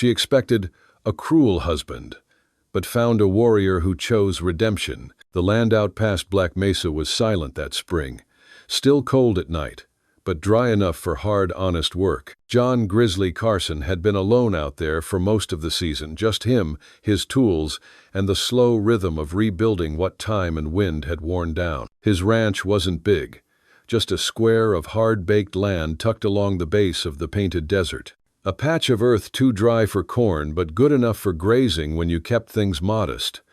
She expected a cruel husband, but found a warrior who chose redemption. The land out past Black Mesa was silent that spring, still cold at night, but dry enough for hard, honest work. John Grizzly Carson had been alone out there for most of the season, just him, his tools, and the slow rhythm of rebuilding what time and wind had worn down. His ranch wasn't big, just a square of hard-baked land tucked along the base of the Painted Desert. A patch of earth too dry for corn, but good enough for grazing when you kept things modest.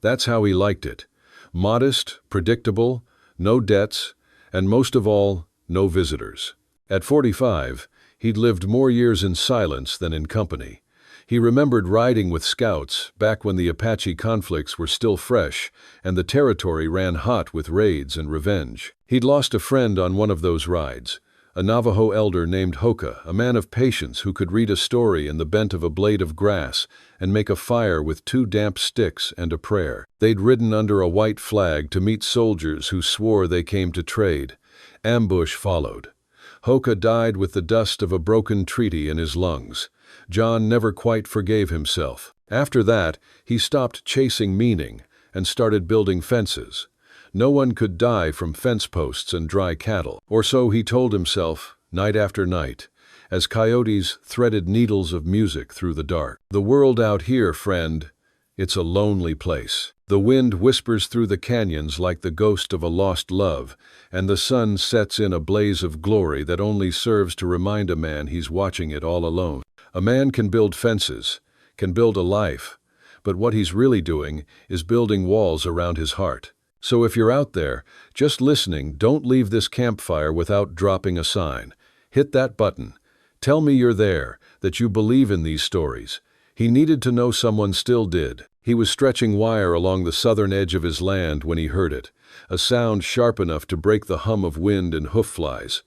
That's how he liked it. Modest, predictable, no debts, and most of all, no visitors. At 45, he'd lived more years in silence than in company. He remembered riding with scouts back when the Apache conflicts were still fresh and the territory ran hot with raids and revenge. He'd lost a friend on one of those rides, a Navajo elder named Hoka, a man of patience who could read a story in the bent of a blade of grass and make a fire with 2 damp sticks and a prayer. They'd ridden under a white flag to meet soldiers who swore they came to trade. Ambush followed. Hoka died with the dust of a broken treaty in his lungs. John never quite forgave himself. After that, he stopped chasing meaning and started building fences. No one could die from fence posts and dry cattle, or so he told himself, night after night, as coyotes threaded needles of music through the dark. The world out here, friend, it's a lonely place. The wind whispers through the canyons like the ghost of a lost love, and the sun sets in a blaze of glory that only serves to remind a man he's watching it all alone. A man can build fences, can build a life, but what he's really doing is building walls around his heart. So if you're out there, just listening, don't leave this campfire without dropping a sign. Hit that button. Tell me you're there, that you believe in these stories. He needed to know someone still did. He was stretching wire along the southern edge of his land when he heard it, a sound sharp enough to break the hum of wind and hoof flies.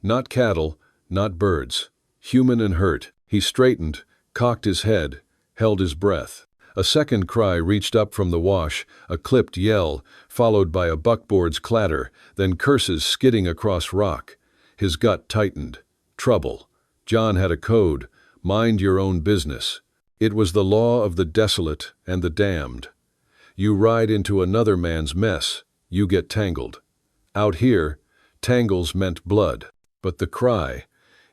Not cattle, not birds. Human and hurt. He straightened, cocked his head, held his breath. A second cry reached up from the wash, a clipped yell, followed by a buckboard's clatter, then curses skidding across rock. His gut tightened. Trouble. John had a code. Mind your own business. It was the law of the desolate and the damned. You ride into another man's mess, you get tangled. Out here, tangles meant blood. But the cry,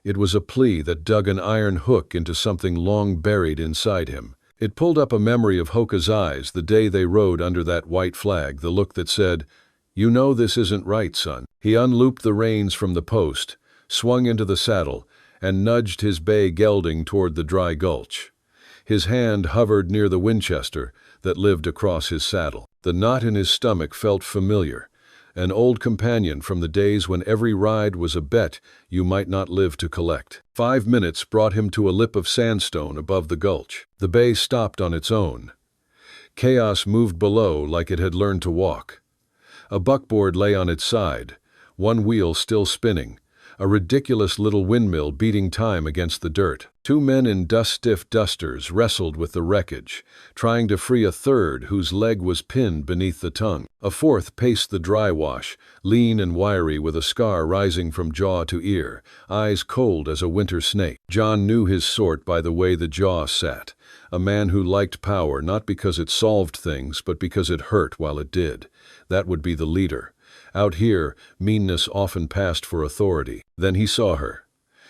it was a plea that dug an iron hook into something long buried inside him. It pulled up a memory of Hoka's eyes the day they rode under that white flag, the look that said, "You know this isn't right, son." He unlooped the reins from the post, swung into the saddle, and nudged his bay gelding toward the dry gulch. His hand hovered near the Winchester that lived across his saddle. The knot in his stomach felt familiar, an old companion from the days when every ride was a bet you might not live to collect. 5 minutes brought him to a lip of sandstone above the gulch. The bay stopped on its own. Chaos moved below like it had learned to walk. A buckboard lay on its side, one wheel still spinning, a ridiculous little windmill beating time against the dirt. 2 men in dust-stiff dusters wrestled with the wreckage, trying to free a third whose leg was pinned beneath the tongue. A fourth paced the dry wash, lean and wiry with a scar rising from jaw to ear, eyes cold as a winter snake. John knew his sort by the way the jaw sat, a man who liked power not because it solved things but because it hurt while it did. That would be the leader. Out here, meanness often passed for authority. Then he saw her.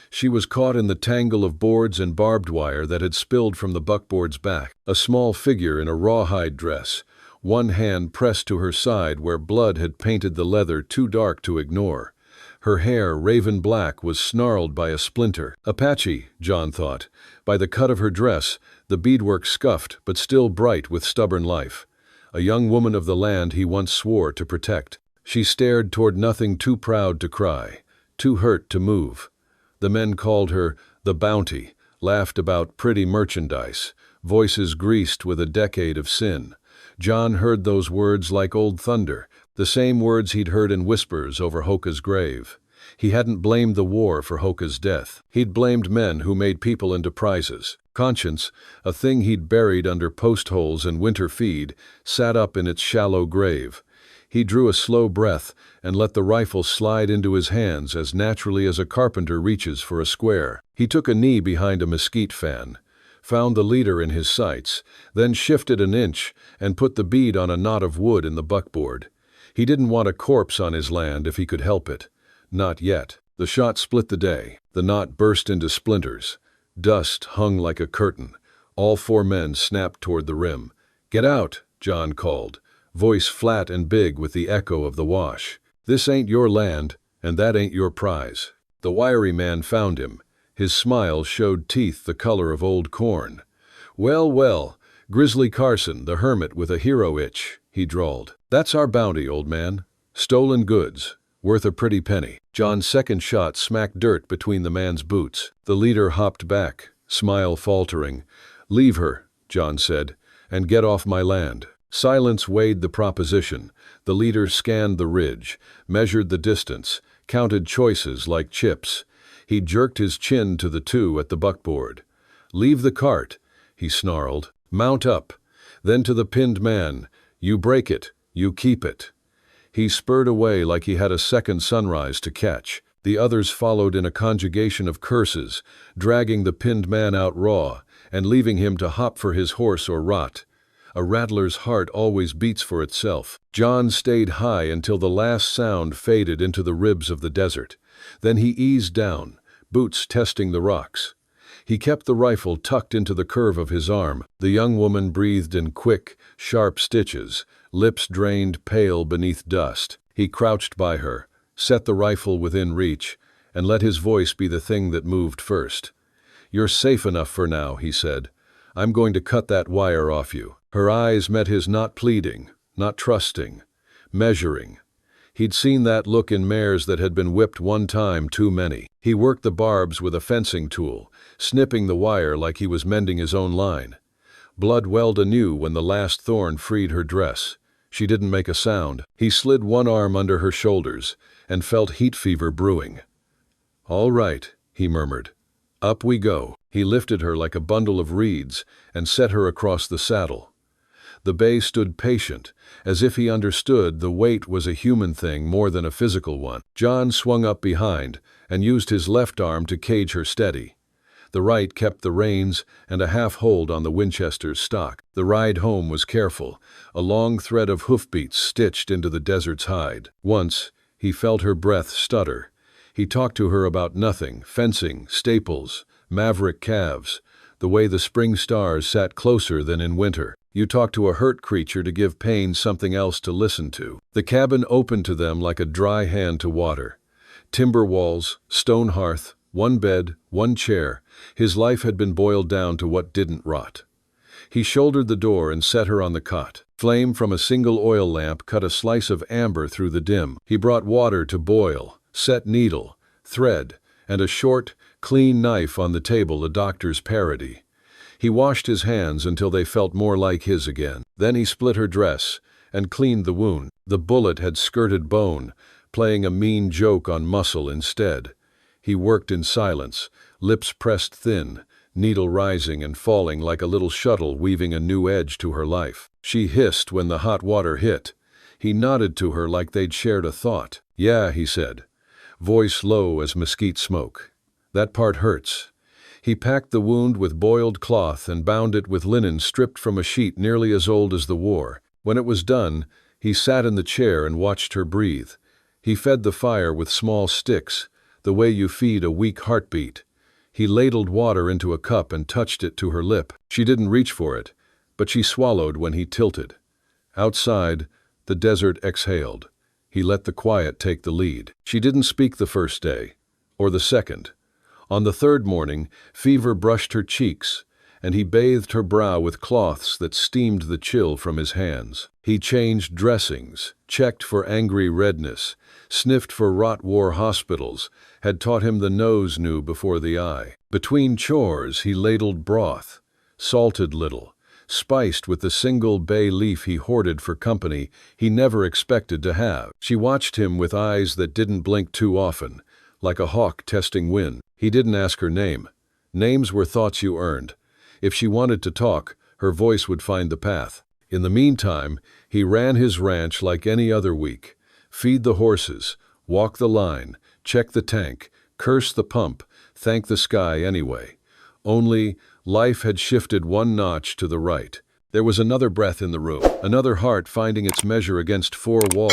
She was caught in the tangle of boards and barbed wire that had spilled from the buckboard's back. A small figure in a rawhide dress, one hand pressed to her side where blood had painted the leather too dark to ignore. Her hair, raven black, was snarled by a splinter. Apache, John thought. By the cut of her dress, the beadwork scuffed but still bright with stubborn life. A young woman of the land he once swore to protect. She stared toward nothing, too proud to cry, too hurt to move. The men called her the Bounty, laughed about pretty merchandise, voices greased with a decade of sin. John heard those words like old thunder, the same words he'd heard in whispers over Hoka's grave. He hadn't blamed the war for Hoka's death. He'd blamed men who made people into prizes. Conscience, a thing he'd buried under post holes and winter feed, sat up in its shallow grave. He drew a slow breath and let the rifle slide into his hands as naturally as a carpenter reaches for a square. He took a knee behind a mesquite fan, found the leader in his sights, then shifted an inch and put the bead on a knot of wood in the buckboard. He didn't want a corpse on his land if he could help it. Not yet. The shot split the day. The knot burst into splinters. Dust hung like a curtain. All 4 men snapped toward the rim. "Get out," John called, voice flat and big with the echo of the wash. "This ain't your land, and that ain't your prize." The wiry man found him. His smile showed teeth the color of old corn. "Well, well, Grizzly Carson, the hermit with a hero itch," he drawled. "That's our bounty, old man. Stolen goods, worth a pretty penny." John's second shot smacked dirt between the man's boots. The leader hopped back, smile faltering. "Leave her," John said, "and get off my land." Silence weighed the proposition. The leader scanned the ridge, measured the distance, counted choices like chips. He jerked his chin to the 2 at the buckboard. "Leave the cart," he snarled. "Mount up." Then to the pinned man, "You break it, you keep it." He spurred away like he had a second sunrise to catch. The others followed in a conjugation of curses, dragging the pinned man out raw and leaving him to hop for his horse or rot. A rattler's heart always beats for itself. John stayed high until the last sound faded into the ribs of the desert. Then he eased down, boots testing the rocks. He kept the rifle tucked into the curve of his arm. The young woman breathed in quick, sharp stitches, lips drained pale beneath dust. He crouched by her, set the rifle within reach, and let his voice be the thing that moved first. "You're safe enough for now," he said. "I'm going to cut that wire off you." Her eyes met his, not pleading, not trusting, measuring. He'd seen that look in mares that had been whipped one time too many. He worked the barbs with a fencing tool, snipping the wire like he was mending his own line. Blood welled anew when the last thorn freed her dress. She didn't make a sound. He slid one arm under her shoulders and felt heat fever brewing. "All right," he murmured. "Up we go." He lifted her like a bundle of reeds and set her across the saddle. The bay stood patient, as if he understood the weight was a human thing more than a physical one. John swung up behind and used his left arm to cage her steady. The right kept the reins and a half hold on the Winchester's stock. The ride home was careful, a long thread of hoofbeats stitched into the desert's hide. Once, he felt her breath stutter. He talked to her about nothing, fencing, staples, maverick calves, the way the spring stars sat closer than in winter. You talk to a hurt creature to give pain something else to listen to. The cabin opened to them like a dry hand to water. Timber walls, stone hearth, one bed, one chair. His life had been boiled down to what didn't rot. He shouldered the door and set her on the cot. Flame from a single oil lamp cut a slice of amber through the dim. He brought water to boil, set needle, thread, and a short, clean knife on the table, a doctor's parody. He washed his hands until they felt more like his again. Then he split her dress and cleaned the wound. The bullet had skirted bone, playing a mean joke on muscle instead. He worked in silence, lips pressed thin, needle rising and falling like a little shuttle weaving a new edge to her life. She hissed when the hot water hit. He nodded to her like they'd shared a thought. "Yeah," he said, voice low as mesquite smoke. "That part hurts." He packed the wound with boiled cloth and bound it with linen stripped from a sheet nearly as old as the war. When it was done, he sat in the chair and watched her breathe. He fed the fire with small sticks, the way you feed a weak heartbeat. He ladled water into a cup and touched it to her lip. She didn't reach for it, but she swallowed when he tilted. Outside, the desert exhaled. He let the quiet take the lead. She didn't speak the first day, or the second. On the third morning, fever brushed her cheeks, and he bathed her brow with cloths that steamed the chill from his hands. He changed dressings, checked for angry redness, sniffed for rot war hospitals, had taught him the nose knew before the eye. Between chores, he ladled broth, salted little, spiced with the single bay leaf he hoarded for company he never expected to have. She watched him with eyes that didn't blink too often, like a hawk testing wind. He didn't ask her name. Names were thoughts you earned. If she wanted to talk, her voice would find the path. In the meantime, he ran his ranch like any other week. Feed the horses, walk the line, check the tank, curse the pump, thank the sky anyway. Only, Life had shifted one notch to the right. There was another breath in the room, another heart finding its measure against four walls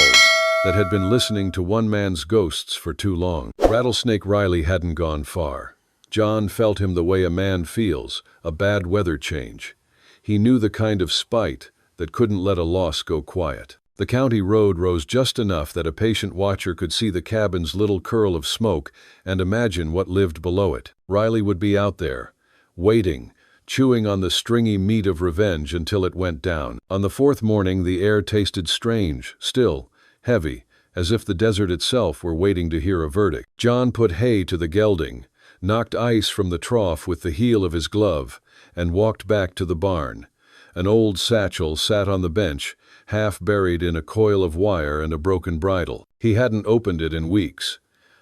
that had been listening to one man's ghosts for too long. Rattlesnake Riley hadn't gone far. John felt him the way a man feels a bad weather change. He knew the kind of spite that couldn't let a loss go quiet. The county road rose just enough that a patient watcher could see the cabin's little curl of smoke and imagine what lived below it. Riley would be out there, waiting, chewing on the stringy meat of revenge until it went down. On the fourth morning, the air tasted strange, still, heavy, as if the desert itself were waiting to hear a verdict. John put hay to the gelding, knocked ice from the trough with the heel of his glove, and walked back to the barn. An old satchel sat on the bench, half buried in a coil of wire and a broken bridle. He hadn't opened it in weeks.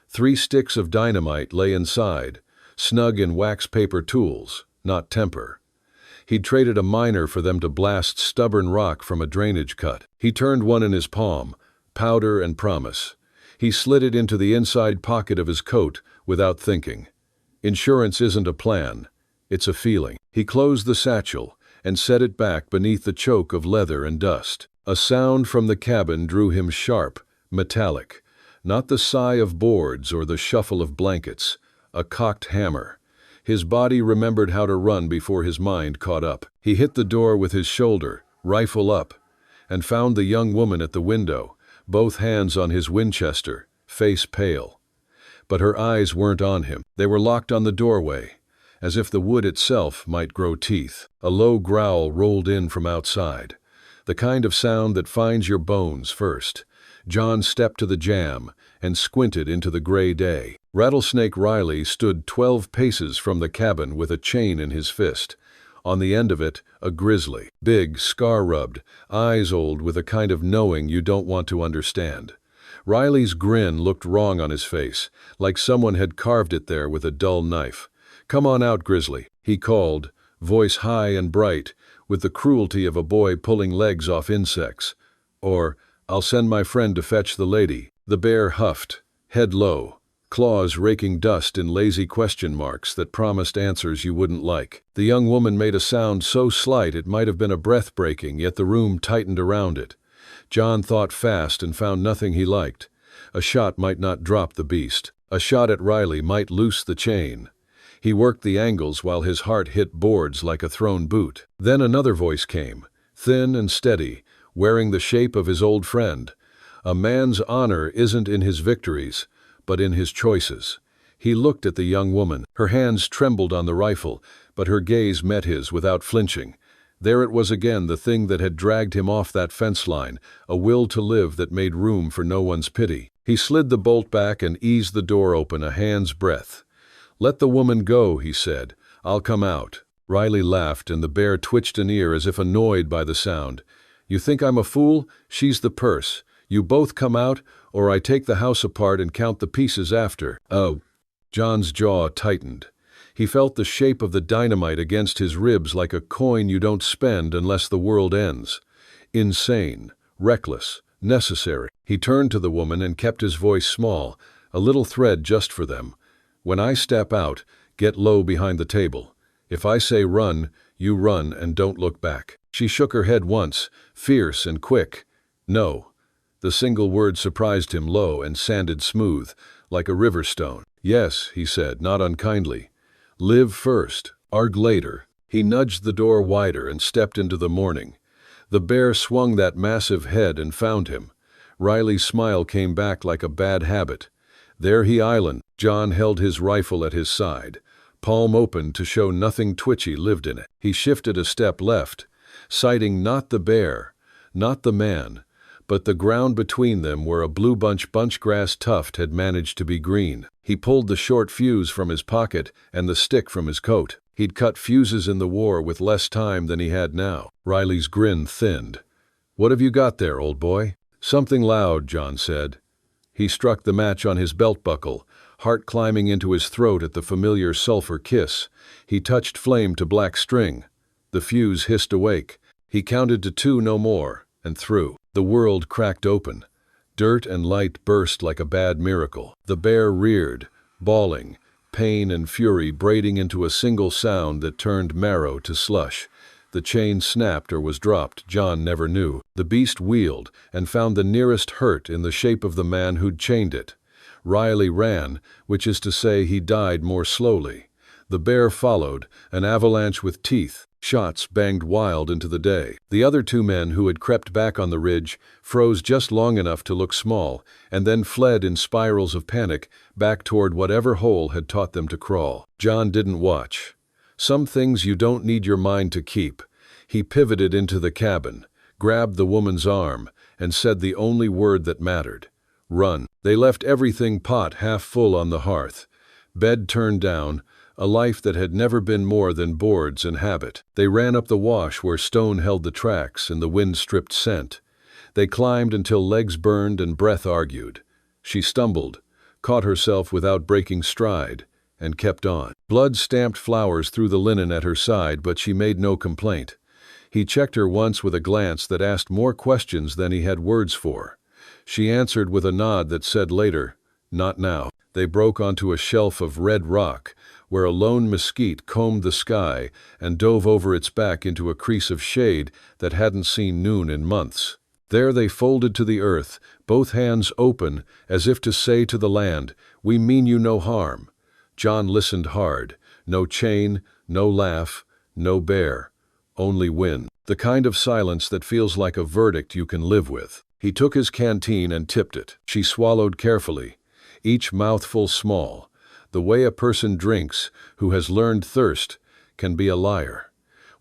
3 sticks of dynamite lay inside, snug in wax paper tools, not temper. He'd traded a miner for them to blast stubborn rock from a drainage cut. He turned one in his palm, powder and promise. He slid it into the inside pocket of his coat without thinking. Insurance isn't a plan, it's a feeling. He closed the satchel and set it back beneath the choke of leather and dust. A sound from the cabin drew him sharp, metallic, not the sigh of boards or the shuffle of blankets, a cocked hammer. His body remembered how to run before his mind caught up. He hit the door with his shoulder, rifle up, and found the young woman at the window, both hands on his Winchester, face pale. But her eyes weren't on him. They were locked on the doorway, as if the wood itself might grow teeth. A low growl rolled in from outside, the kind of sound that finds your bones first. John stepped to the jamb and squinted into the gray day. Rattlesnake Riley stood 12 paces from the cabin with a chain in his fist. On the end of it, a grizzly, big, scar-rubbed, eyes old with a kind of knowing you don't want to understand. Riley's grin looked wrong on his face, like someone had carved it there with a dull knife. "Come on out, Grizzly," he called, voice high and bright, with the cruelty of a boy pulling legs off insects. Or, "I'll send my friend to fetch the lady." The bear huffed, head low, claws raking dust in lazy question marks that promised answers you wouldn't like. The young woman made a sound so slight it might have been a breath-breaking, yet the room tightened around it. John thought fast and found nothing he liked. A shot might not drop the beast. A shot at Riley might loose the chain. He worked the angles while his heart hit boards like a thrown boot. Then another voice came, thin and steady, wearing the shape of his old friend. "A man's honor isn't in his victories, but in his choices." He looked at the young woman. Her hands trembled on the rifle, but her gaze met his without flinching. There it was again, the thing that had dragged him off that fence line, a will to live that made room for no one's pity. He slid the bolt back and eased the door open a hand's breadth. "Let the woman go," he said. "I'll come out." Riley laughed, and the bear twitched an ear as if annoyed by the sound. "You think I'm a fool? She's the purse. You both come out, or I take the house apart and count the pieces after." "Oh." John's jaw tightened. He felt the shape of the dynamite against his ribs like a coin you don't spend unless the world ends. Insane, reckless, necessary. He turned to the woman and kept his voice small, a little thread just for them. "When I step out, get low behind the table. If I say run, you run and don't look back." She shook her head once, fierce and quick. "No." The single word surprised him, low and sanded smooth, like a river stone. "Yes," he said, not unkindly. "Live first, arg later." He nudged the door wider and stepped into the morning. The bear swung that massive head and found him. Riley's smile came back like a bad habit. There he island. John held his rifle at his side, palm open to show nothing twitchy lived in it. He shifted a step left, sighting not the bear, not the man, but the ground between them where a blue bunchgrass tuft had managed to be green. He pulled the short fuse from his pocket and the stick from his coat. He'd cut fuses in the war with less time than he had now. Riley's grin thinned. "What have you got there, old boy?" "Something loud," John said. He struck the match on his belt buckle, heart climbing into his throat at the familiar sulfur kiss. He touched flame to black string. The fuse hissed awake. He counted to 2, no more, and threw. The world cracked open. Dirt and light burst like a bad miracle. The bear reared, bawling, pain and fury braiding into a single sound that turned marrow to slush. The chain snapped or was dropped, John never knew. The beast wheeled and found the nearest hurt in the shape of the man who'd chained it. Riley ran, which is to say he died more slowly. The bear followed, an avalanche with teeth. Shots banged wild into the day. The other two men who had crept back on the ridge froze just long enough to look small, and then fled in spirals of panic back toward whatever hole had taught them to crawl. John didn't watch. Some things you don't need your mind to keep. He pivoted into the cabin, grabbed the woman's arm, and said the only word that mattered. Run. They left everything pot half full on the hearth. Bed turned down, a life that had never been more than boards and habit. They ran up the wash where stone held the tracks and the wind-stripped scent. They climbed until legs burned and breath argued. She stumbled, caught herself without breaking stride, and kept on. Blood stamped flowers through the linen at her side, but she made no complaint. He checked her once with a glance that asked more questions than he had words for. She answered with a nod that said later, "Not now." They broke onto a shelf of red rock, where a lone mesquite combed the sky and dove over its back into a crease of shade that hadn't seen noon in months. There they folded to the earth, both hands open, as if to say to the land, "We mean you no harm." John listened hard. No chain, no laugh, no bear. Only wind. The kind of silence that feels like a verdict you can live with. He took his canteen and tipped it. She swallowed carefully, each mouthful small. The way a person drinks, who has learned thirst, can be a liar.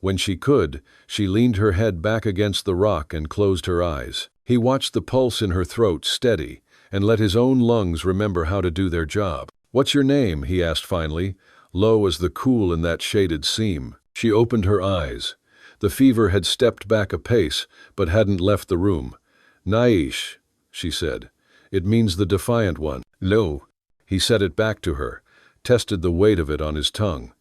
When she could, she leaned her head back against the rock and closed her eyes. He watched the pulse in her throat steady and let his own lungs remember how to do their job. "What's your name?" he asked finally, low as the cool in that shaded seam. She opened her eyes. The fever had stepped back a pace, but hadn't left the room. "Naish," she said. "It means the defiant one." "No." He said it back to her, tested the weight of it on his tongue.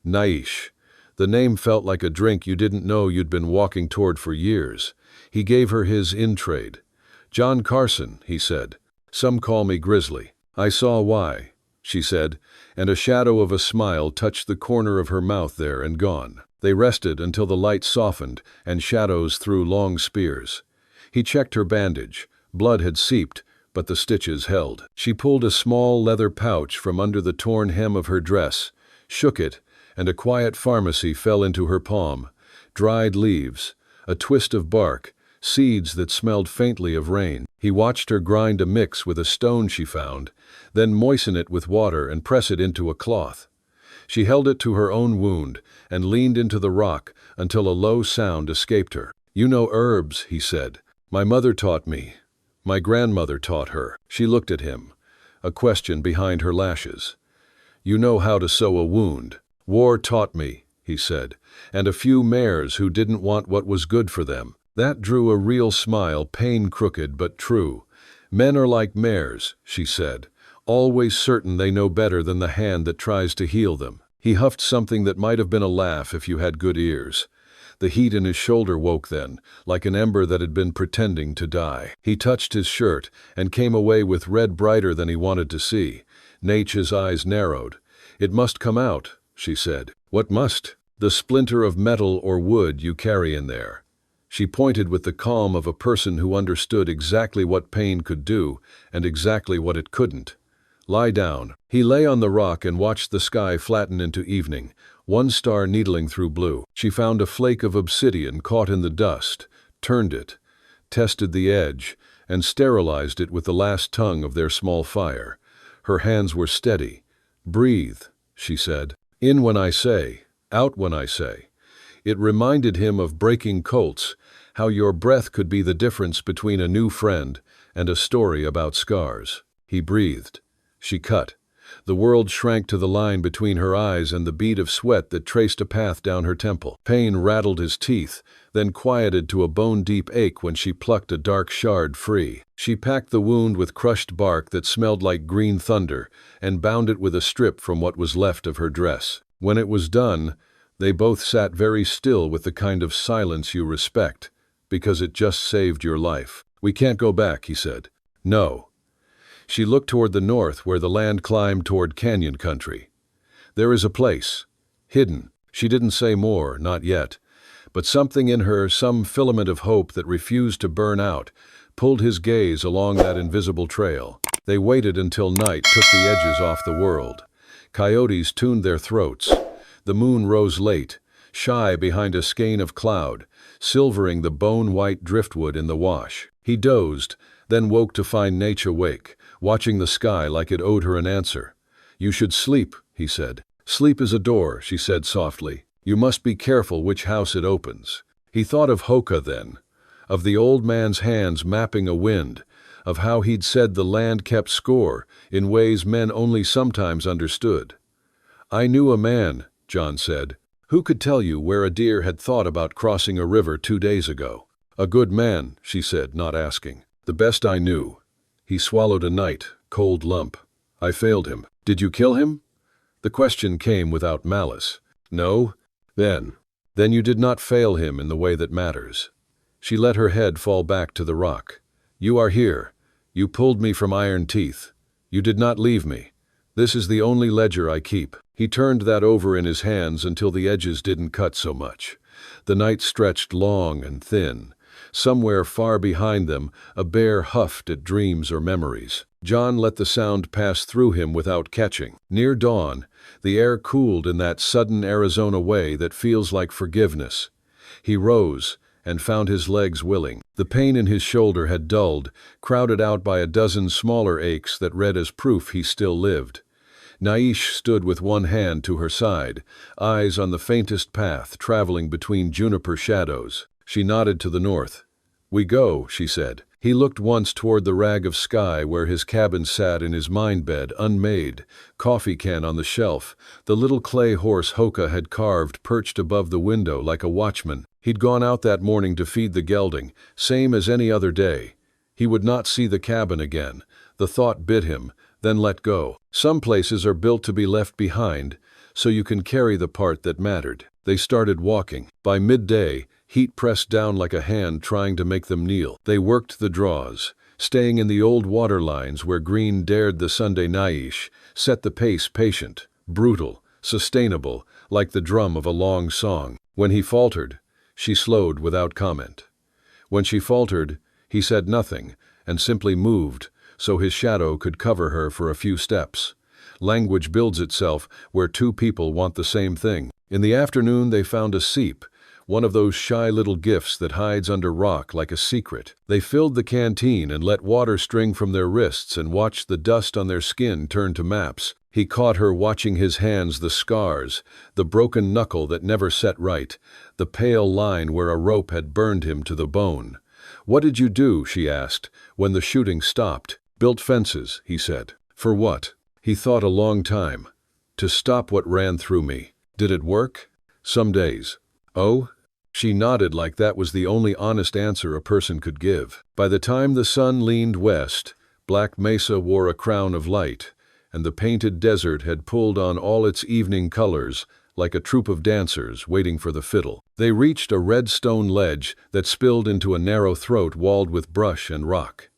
Naish. The name felt like a drink you didn't know you'd been walking toward for years. He gave her his in-trade. "John Carson," he said. "Some call me Grizzly." "I saw why," she said, and a shadow of a smile touched the corner of her mouth there and gone. They rested until the light softened and shadows threw long spears. He checked her bandage. Blood had seeped, but the stitches held. She pulled a small leather pouch from under the torn hem of her dress, shook it, and a quiet pharmacy fell into her palm. Dried leaves, a twist of bark, seeds that smelled faintly of rain. He watched her grind a mix with a stone she found, then moisten it with water and press it into a cloth. She held it to her own wound and leaned into the rock until a low sound escaped her. "You know herbs," he said. "My mother taught me. My grandmother taught her." She looked at him, a question behind her lashes. "You know how to sew a wound." "War taught me," he said, "and a few mares who didn't want what was good for them." That drew a real smile, pain crooked but true. "Men are like mares," she said, "always certain they know better than the hand that tries to heal them." He huffed something that might have been a laugh if you had good ears. The heat in his shoulder woke then, like an ember that had been pretending to die. He touched his shirt and came away with red brighter than he wanted to see. Nature's eyes narrowed. "It must come out," she said. "What must?" "The splinter of metal or wood you carry in there." She pointed with the calm of a person who understood exactly what pain could do and exactly what it couldn't. "Lie down." He lay on the rock and watched the sky flatten into evening, one star needling through blue. She found a flake of obsidian caught in the dust, turned it, tested the edge, and sterilized it with the last tongue of their small fire. Her hands were steady. "Breathe," she said. "In when I say, out when I say." It reminded him of breaking colts, how your breath could be the difference between a new friend and a story about scars. He breathed. She cut. The world shrank to the line between her eyes and the bead of sweat that traced a path down her temple. Pain rattled his teeth, then quieted to a bone-deep ache when she plucked a dark shard free. She packed the wound with crushed bark that smelled like green thunder and bound it with a strip from what was left of her dress. When it was done, they both sat very still with the kind of silence you respect, because it just saved your life. "We can't go back," he said. "No." She looked toward the north where the land climbed toward canyon country. There is a place. Hidden. She didn't say more, not yet. But something in her, some filament of hope that refused to burn out, pulled his gaze along that invisible trail. They waited until night took the edges off the world. Coyotes tuned their throats. The moon rose late, shy behind a skein of cloud, silvering the bone-white driftwood in the wash. He dozed, then woke to find nature awake, watching the sky like it owed her an answer. "You should sleep," he said. "Sleep is a door," she said softly. "You must be careful which house it opens." He thought of Hoka then, of the old man's hands mapping a wind, of how he'd said the land kept score in ways men only sometimes understood. "I knew a man," John said, "who could tell you where a deer had thought about crossing a river 2 days ago." "A good man," she said, not asking. "The best I knew. He swallowed a night, cold lump. I failed him." "Did you kill him?" The question came without malice. "No." Then you did not fail him in the way that matters." She let her head fall back to the rock. "You are here. You pulled me from iron teeth. You did not leave me. This is the only ledger I keep." He turned that over in his hands until the edges didn't cut so much. The night stretched long and thin. Somewhere far behind them, a bear huffed at dreams or memories. John let the sound pass through him without catching. Near dawn, the air cooled in that sudden Arizona way that feels like forgiveness. He rose and found his legs willing. The pain in his shoulder had dulled, crowded out by a dozen smaller aches that read as proof he still lived. Naish stood with one hand to her side, eyes on the faintest path traveling between juniper shadows. She nodded to the north. "We go," she said. He looked once toward the rag of sky where his cabin sat in his mine bed, unmade, coffee can on the shelf, the little clay horse Hoka had carved perched above the window like a watchman. He'd gone out that morning to feed the gelding, same as any other day. He would not see the cabin again. The thought bit him, then let go. Some places are built to be left behind, so you can carry the part that mattered. They started walking. By midday, heat pressed down like a hand trying to make them kneel. They worked the draws, staying in the old water lines where green dared the Sunday Naish, set the pace patient, brutal, sustainable, like the drum of a long song. When he faltered, she slowed without comment. When she faltered, he said nothing and simply moved so his shadow could cover her for a few steps. Language builds itself where two people want the same thing. In the afternoon they found a seep, one of those shy little gifts that hides under rock like a secret. They filled the canteen and let water string from their wrists and watched the dust on their skin turn to maps. He caught her watching his hands, the scars, the broken knuckle that never set right, the pale line where a rope had burned him to the bone. "What did you do?" she asked, when the shooting stopped. "Built fences," he said. "For what?" He thought a long time. "To stop what ran through me." "Did it work?" "Some days." "Oh?" She nodded like that was the only honest answer a person could give. By the time the sun leaned west, Black Mesa wore a crown of light, and the painted desert had pulled on all its evening colors, like a troupe of dancers waiting for the fiddle. They reached a red stone ledge that spilled into a narrow throat walled with brush and rock.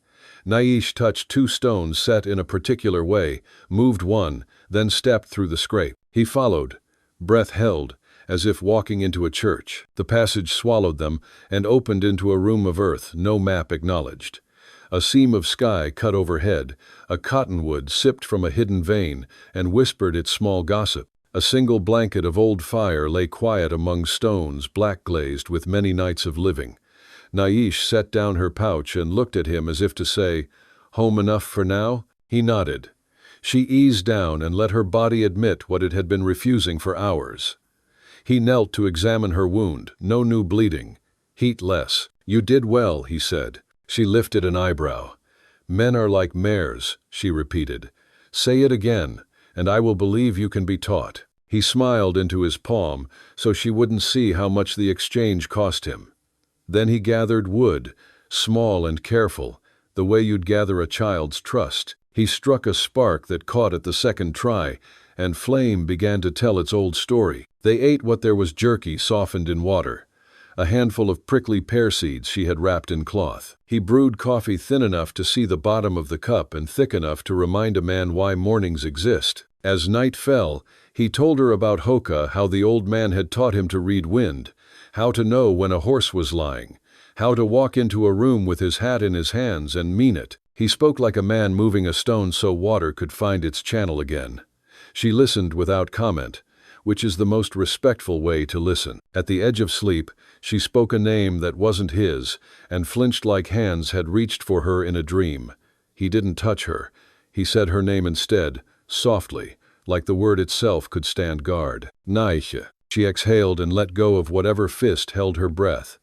Naish touched 2 stones set in a particular way, moved one, then stepped through the scrape. He followed, breath held, as if walking into a church. The passage swallowed them and opened into a room of earth no map acknowledged. A seam of sky cut overhead, a cottonwood sipped from a hidden vein and whispered its small gossip. A single blanket of old fire lay quiet among stones black-glazed with many nights of living. Naish set down her pouch and looked at him as if to say, "Home enough for now?" He nodded. She eased down and let her body admit what it had been refusing for hours. He knelt to examine her wound, no new bleeding, heat less. "You did well," he said. She lifted an eyebrow. "Men are like mares," she repeated. "Say it again, and I will believe you can be taught." He smiled into his palm so she wouldn't see how much the exchange cost him. Then he gathered wood, small and careful, the way you'd gather a child's trust. He struck a spark that caught at the second try, and flame began to tell its old story. They ate what there was jerky softened in water, a handful of prickly pear seeds she had wrapped in cloth. He brewed coffee thin enough to see the bottom of the cup and thick enough to remind a man why mornings exist. As night fell, He told her about Hoka, how the old man had taught him to read wind, how to know when a horse was lying, how to walk into a room with his hat in his hands and mean it. He spoke like a man moving a stone so water could find its channel again. She listened without comment, which is the most respectful way to listen. At the edge of sleep, she spoke a name that wasn't his, and flinched like hands had reached for her in a dream. He didn't touch her. He said her name instead, softly, like the word itself could stand guard. Naiche. She exhaled and let go of whatever fist held her breath.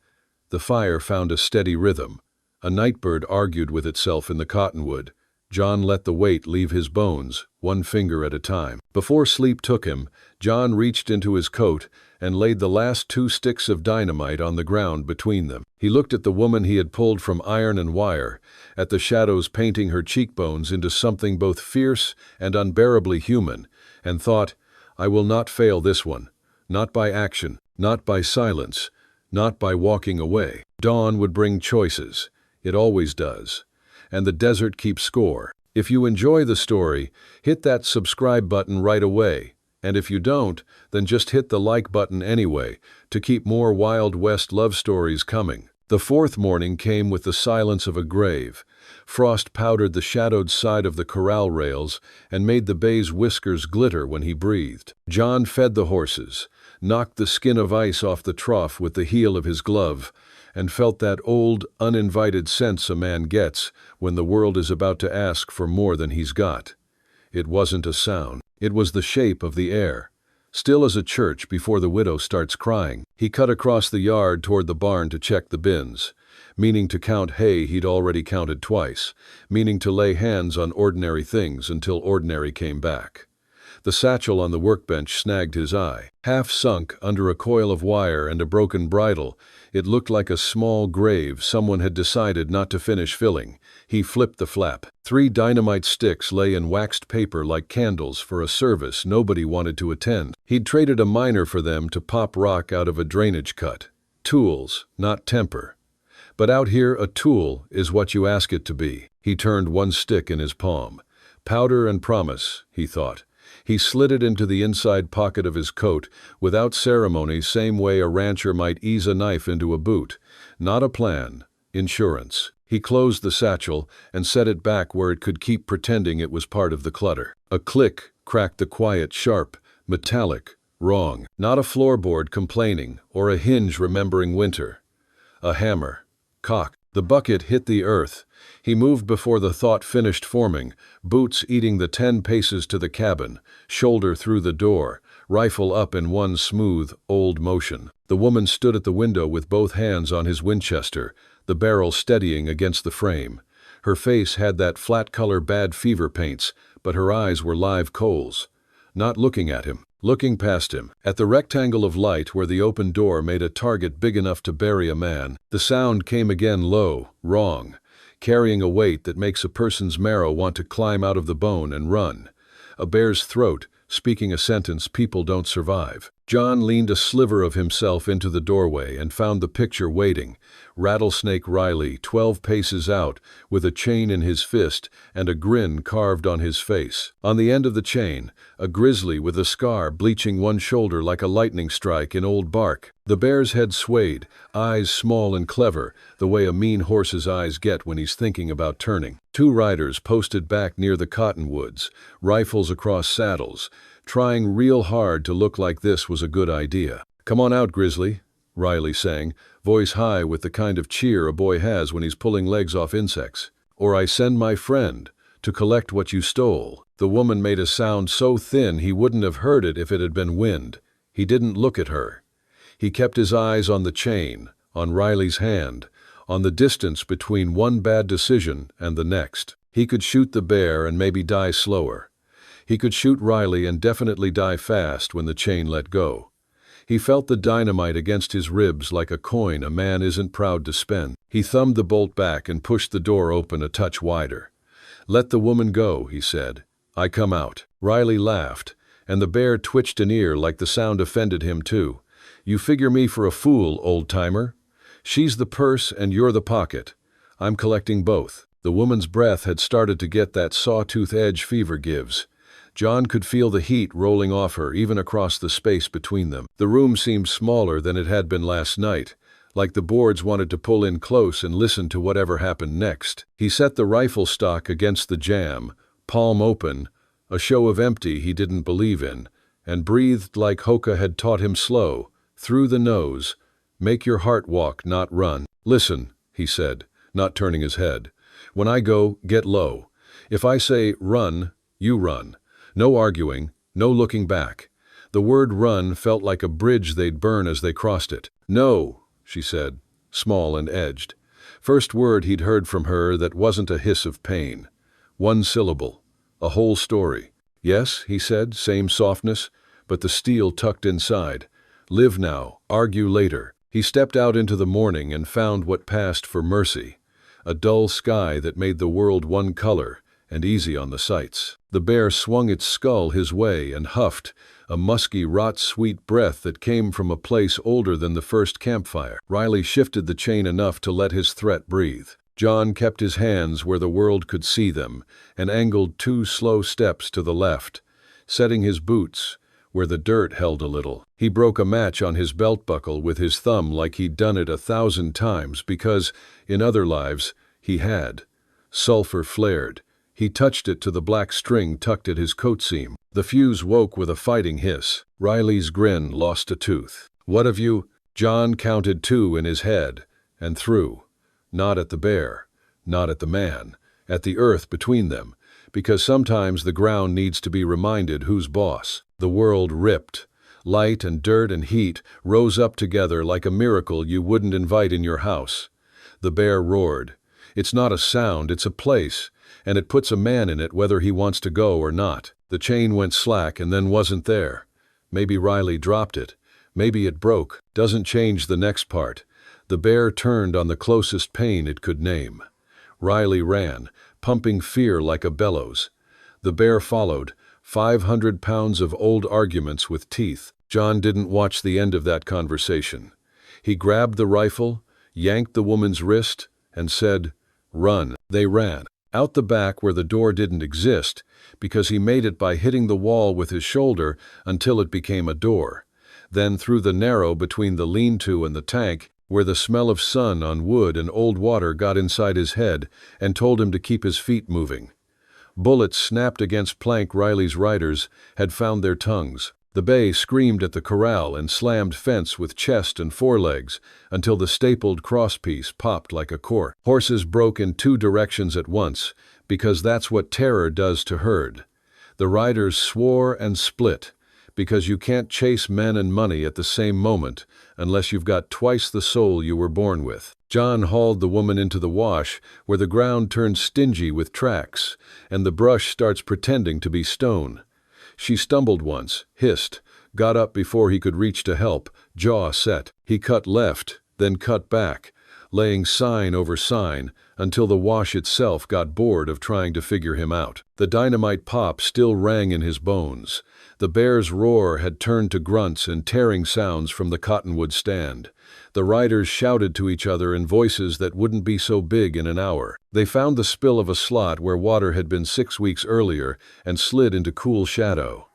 The fire found a steady rhythm. A nightbird argued with itself in the cottonwood. John let the weight leave his bones, one finger at a time. Before sleep took him, John reached into his coat and laid the last 2 sticks of dynamite on the ground between them. He looked at the woman he had pulled from iron and wire, at the shadows painting her cheekbones into something both fierce and unbearably human, and thought, I will not fail this one. Not by action, not by silence, not by walking away. Dawn would bring choices. It always does. And the desert keeps score. If you enjoy the story, hit that subscribe button right away. And if you don't, then just hit the like button anyway, to keep more Wild West love stories coming. The 4th morning came with the silence of a grave. Frost powdered the shadowed side of the corral rails and made the bay's whiskers glitter when he breathed. John fed the horses, knocked the skin of ice off the trough with the heel of his glove, and felt that old, uninvited sense a man gets when the world is about to ask for more than he's got. It wasn't a sound. It was the shape of the air. Still as a church before the widow starts crying. He cut across the yard toward the barn to check the bins, meaning to count hay he'd already counted twice, meaning to lay hands on ordinary things until ordinary came back. The satchel on the workbench snagged his eye. Half sunk under a coil of wire and a broken bridle, it looked like a small grave someone had decided not to finish filling. He flipped the flap. 3 dynamite sticks lay in waxed paper like candles for a service nobody wanted to attend. He'd traded a miner for them to pop rock out of a drainage cut. Tools, not temper. But out here a tool is what you ask it to be. He turned 1 stick in his palm. Powder and promise, he thought. He slid it into the inside pocket of his coat, without ceremony, same way a rancher might ease a knife into a boot. Not a plan. Insurance. He closed the satchel and set it back where it could keep pretending it was part of the clutter. A click cracked the quiet, sharp, metallic, wrong. Not a floorboard complaining, or a hinge remembering winter. A hammer. Cock. The bucket hit the earth. He moved before the thought finished forming, boots eating the 10 paces to the cabin, shoulder through the door, rifle up in one smooth, old motion. The woman stood at the window with both hands on his Winchester, the barrel steadying against the frame. Her face had that flat color bad fever paints, but her eyes were live coals. Not looking at him, looking past him, at the rectangle of light where the open door made a target big enough to bury a man. The sound came again low, wrong, carrying a weight that makes a person's marrow want to climb out of the bone and run. A bear's throat, speaking a sentence people don't survive. John leaned a sliver of himself into the doorway and found the picture waiting. Rattlesnake Riley, 12 paces out, with a chain in his fist and a grin carved on his face. On the end of the chain, a grizzly with a scar bleaching one shoulder like a lightning strike in old bark. The bear's head swayed, eyes small and clever, the way a mean horse's eyes get when he's thinking about turning. 2 riders posted back near the cottonwoods, rifles across saddles, trying real hard to look like this was a good idea. "Come on out, Grizzly," Riley sang, voice high with the kind of cheer a boy has when he's pulling legs off insects. "Or I send my friend to collect what you stole." The woman made a sound so thin he wouldn't have heard it if it had been wind. He didn't look at her. He kept his eyes on the chain, on Riley's hand, on the distance between one bad decision and the next. He could shoot the bear and maybe die slower. He could shoot Riley and definitely die fast when the chain let go. He felt the dynamite against his ribs like a coin a man isn't proud to spend. He thumbed the bolt back and pushed the door open a touch wider. "Let the woman go," he said. "I come out." Riley laughed, and the bear twitched an ear like the sound offended him too. "You figure me for a fool, old-timer? She's the purse and you're the pocket. I'm collecting both." The woman's breath had started to get that sawtooth edge fever gives. John could feel the heat rolling off her, even across the space between them. The room seemed smaller than it had been last night, like the boards wanted to pull in close and listen to whatever happened next. He set the rifle stock against the jamb, palm open, a show of empty he didn't believe in, and breathed like Hoka had taught him, slow, through the nose. Make your heart walk, not run. Listen, he said, not turning his head. When I go, get low. If I say run, you run. No arguing, no looking back. The word run felt like a bridge they'd burn as they crossed it. No, she said, small and edged. First word he'd heard from her that wasn't a hiss of pain. One syllable, a whole story. Yes, he said, same softness, but the steel tucked inside. Live now, argue later. He stepped out into the morning and found what passed for mercy. A dull sky that made the world one color and easy on the sights. The bear swung its skull his way and huffed, a musky, rot-sweet breath that came from a place older than the first campfire. Riley shifted the chain enough to let his threat breathe. John kept his hands where the world could see them and angled 2 slow steps to the left, setting his boots where the dirt held a little. He broke a match on his belt buckle with his thumb like he'd done it 1,000 times because, in other lives, he had. Sulfur flared. He touched it to the black string tucked at his coat seam. The fuse woke with a fighting hiss. Riley's grin lost a tooth. What have you? John counted 2 in his head and threw. Not at the bear, not at the man, at the earth between them, because sometimes the ground needs to be reminded who's boss. The world ripped. Light and dirt and heat rose up together like a miracle you wouldn't invite in your house. The bear roared. It's not a sound, it's a place, and it puts a man in it whether he wants to go or not. The chain went slack and then wasn't there. Maybe Riley dropped it. Maybe it broke. Doesn't change the next part. The bear turned on the closest pain it could name. Riley ran, pumping fear like a bellows. The bear followed, 500 pounds of old arguments with teeth. John didn't watch the end of that conversation. He grabbed the rifle, yanked the woman's wrist, and said, "Run." They ran. Out the back where the door didn't exist, because he made it by hitting the wall with his shoulder until it became a door. Then through the narrow between the lean-to and the tank, where the smell of sun on wood and old water got inside his head and told him to keep his feet moving. Bullets snapped against plank. Riley's riders had found their tongues. The bay screamed at the corral and slammed fence with chest and forelegs until the stapled crosspiece popped like a cork. Horses broke in 2 directions at once, because that's what terror does to herd. The riders swore and split, because you can't chase men and money at the same moment unless you've got twice the soul you were born with. John hauled the woman into the wash, where the ground turns stingy with tracks, and the brush starts pretending to be stone. She stumbled once, hissed, got up before he could reach to help, jaw set. He cut left, then cut back, laying sign over sign, until the wash itself got bored of trying to figure him out. The dynamite pop still rang in his bones. The bear's roar had turned to grunts and tearing sounds from the cottonwood stand. The riders shouted to each other in voices that wouldn't be so big in an hour. They found the spill of a slot where water had been 6 weeks earlier and slid into cool shadow.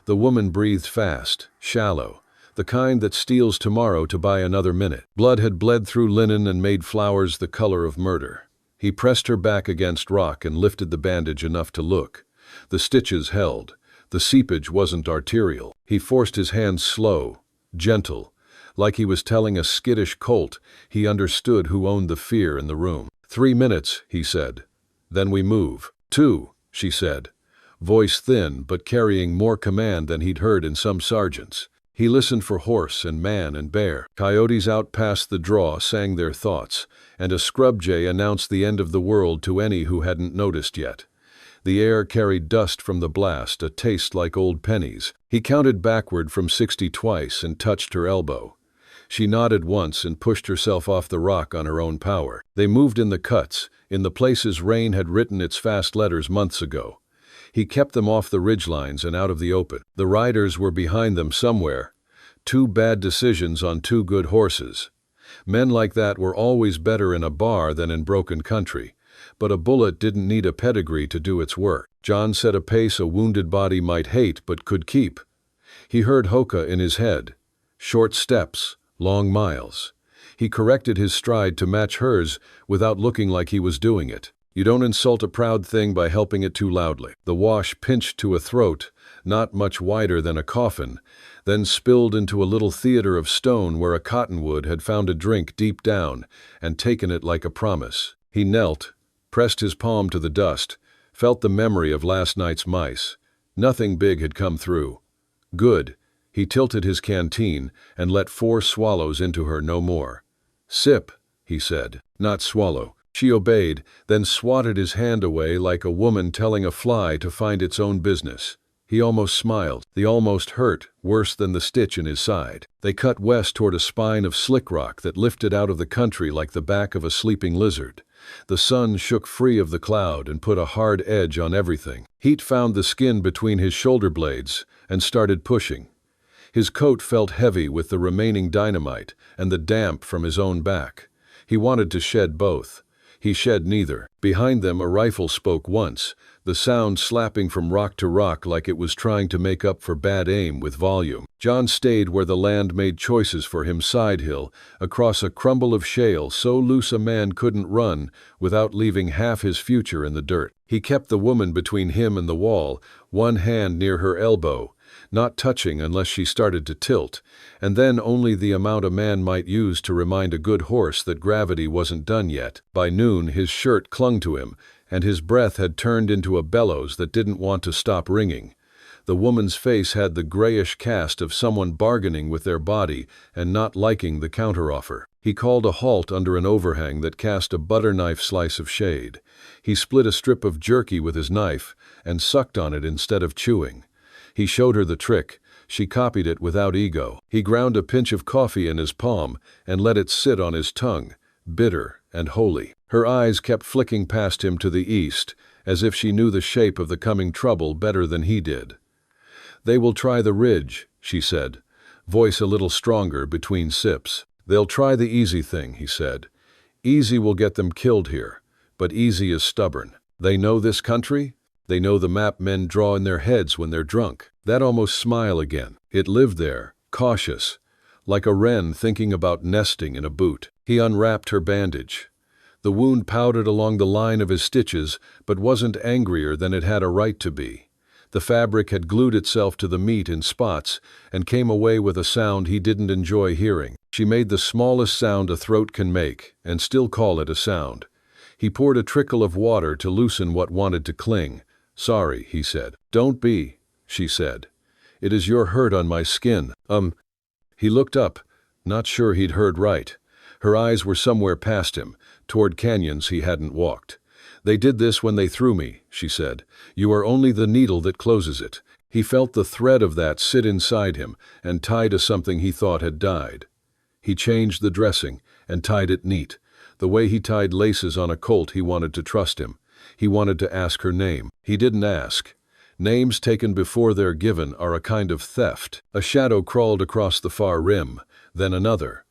The woman breathed fast, shallow, the kind that steals tomorrow to buy another minute. Blood had bled through linen and made flowers the color of murder. He pressed her back against rock and lifted the bandage enough to look. The stitches held. The seepage wasn't arterial. He forced his hands slow, gentle. Like he was telling a skittish colt, he understood who owned the fear in the room. 3 minutes, he said. Then we move. 2, she said, voice thin but carrying more command than he'd heard in some sergeants. He listened for horse and man and bear. Coyotes out past the draw sang their thoughts, and a scrub jay announced the end of the world to any who hadn't noticed yet. The air carried dust from the blast, a taste like old pennies. He counted backward from 60 twice and touched her elbow. She nodded once and pushed herself off the rock on her own power. They moved in the cuts, in the places rain had written its fast letters months ago. He kept them off the ridgelines and out of the open. The riders were behind them somewhere. 2 bad decisions on 2 good horses. Men like that were always better in a bar than in broken country, but a bullet didn't need a pedigree to do its work. John set a pace a wounded body might hate but could keep. He heard Hoka in his head. Short steps, long miles. He corrected his stride to match hers without looking like he was doing it. You don't insult a proud thing by helping it too loudly. The wash pinched to a throat, not much wider than a coffin, then spilled into a little theater of stone where a cottonwood had found a drink deep down and taken it like a promise. He knelt, pressed his palm to the dust, felt the memory of last night's mice. Nothing big had come through. Good. He tilted his canteen and let 4 swallows into her, no more. Sip, he said, not swallow. She obeyed, then swatted his hand away like a woman telling a fly to find its own business. He almost smiled. The almost hurt worse than the stitch in his side. They cut west toward a spine of slick rock that lifted out of the country like the back of a sleeping lizard. The sun shook free of the cloud and put a hard edge on everything. Heat found the skin between his shoulder blades and started pushing. His coat felt heavy with the remaining dynamite and the damp from his own back. He wanted to shed both. He shed neither. Behind them a rifle spoke once, the sound slapping from rock to rock like it was trying to make up for bad aim with volume. John stayed where the land made choices for him, side hill, across a crumble of shale so loose a man couldn't run without leaving half his future in the dirt. He kept the woman between him and the wall, one hand near her elbow, not touching unless she started to tilt, and then only the amount a man might use to remind a good horse that gravity wasn't done yet. By noon his shirt clung to him, and his breath had turned into a bellows that didn't want to stop ringing. The woman's face had the grayish cast of someone bargaining with their body and not liking the counteroffer. He called a halt under an overhang that cast a butter-knife slice of shade. He split a strip of jerky with his knife and sucked on it instead of chewing. He showed her the trick. She copied it without ego. He ground a pinch of coffee in his palm and let it sit on his tongue, bitter and holy. Her eyes kept flicking past him to the east, as if she knew the shape of the coming trouble better than he did. "They will try the ridge," she said, voice a little stronger between sips. "They'll try the easy thing," he said. "Easy will get them killed here, but easy is stubborn. They know this country? They know the map men draw in their heads when they're drunk." That almost smile again. It lived there, cautious, like a wren thinking about nesting in a boot. He unwrapped her bandage. The wound powdered along the line of his stitches, but wasn't angrier than it had a right to be. The fabric had glued itself to the meat in spots and came away with a sound he didn't enjoy hearing. She made the smallest sound a throat can make, and still call it a sound. He poured a trickle of water to loosen what wanted to cling. "Sorry," he said. "Don't be," she said. "It is your hurt on my skin." He looked up, not sure he'd heard right. Her eyes were somewhere past him, toward canyons he hadn't walked. "They did this when they threw me," she said. "You are only the needle that closes it." He felt the thread of that sit inside him and tie to something he thought had died. He changed the dressing and tied it neat. The way he tied laces on a colt, he wanted to trust him. He wanted to ask her name. He didn't ask. Names taken before they're given are a kind of theft. A shadow crawled across the far rim, then another.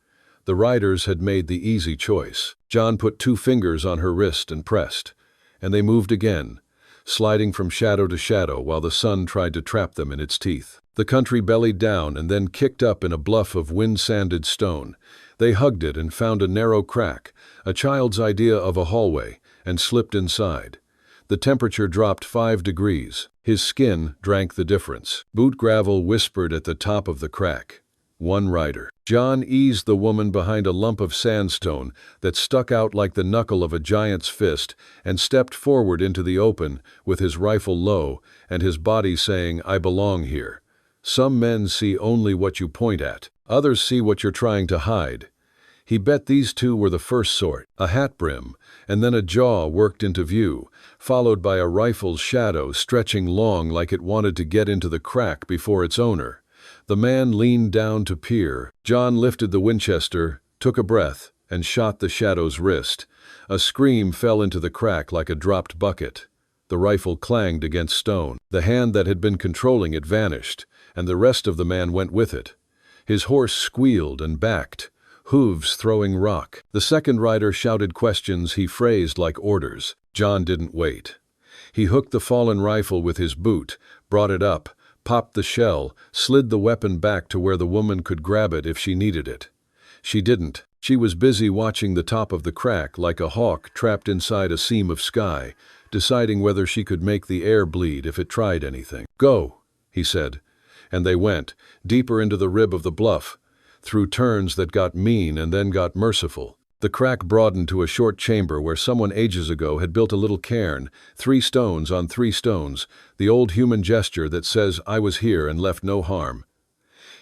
The riders had made the easy choice. John put 2 fingers on her wrist and pressed, and they moved again, sliding from shadow to shadow while the sun tried to trap them in its teeth. The country bellied down and then kicked up in a bluff of wind-sanded stone. They hugged it and found a narrow crack, a child's idea of a hallway, and slipped inside. The temperature dropped 5 degrees. His skin drank the difference. Boot gravel whispered at the top of the crack. One rider. John eased the woman behind a lump of sandstone that stuck out like the knuckle of a giant's fist and stepped forward into the open with his rifle low and his body saying, "I belong here." Some men see only what you point at. Others see what you're trying to hide. He bet these 2 were the first sort. A hat brim, and then a jaw worked into view, followed by a rifle's shadow stretching long like it wanted to get into the crack before its owner. The man leaned down to peer. John lifted the Winchester, took a breath, and shot the shadow's wrist. A scream fell into the crack like a dropped bucket. The rifle clanged against stone. The hand that had been controlling it vanished, and the rest of the man went with it. His horse squealed and backed. hooves throwing rock. The second rider shouted questions he phrased like orders. John didn't wait. He hooked the fallen rifle with his boot, brought it up, popped the shell, slid the weapon back to where the woman could grab it if she needed it. She didn't. She was busy watching the top of the crack like a hawk trapped inside a seam of sky, deciding whether she could make the air bleed if it tried anything. "Go," he said. And they went, deeper into the rib of the bluff, through turns that got mean and then got merciful. The crack broadened to a short chamber where someone ages ago had built a little cairn, 3 stones on 3 stones, the old human gesture that says, "I was here and left no harm."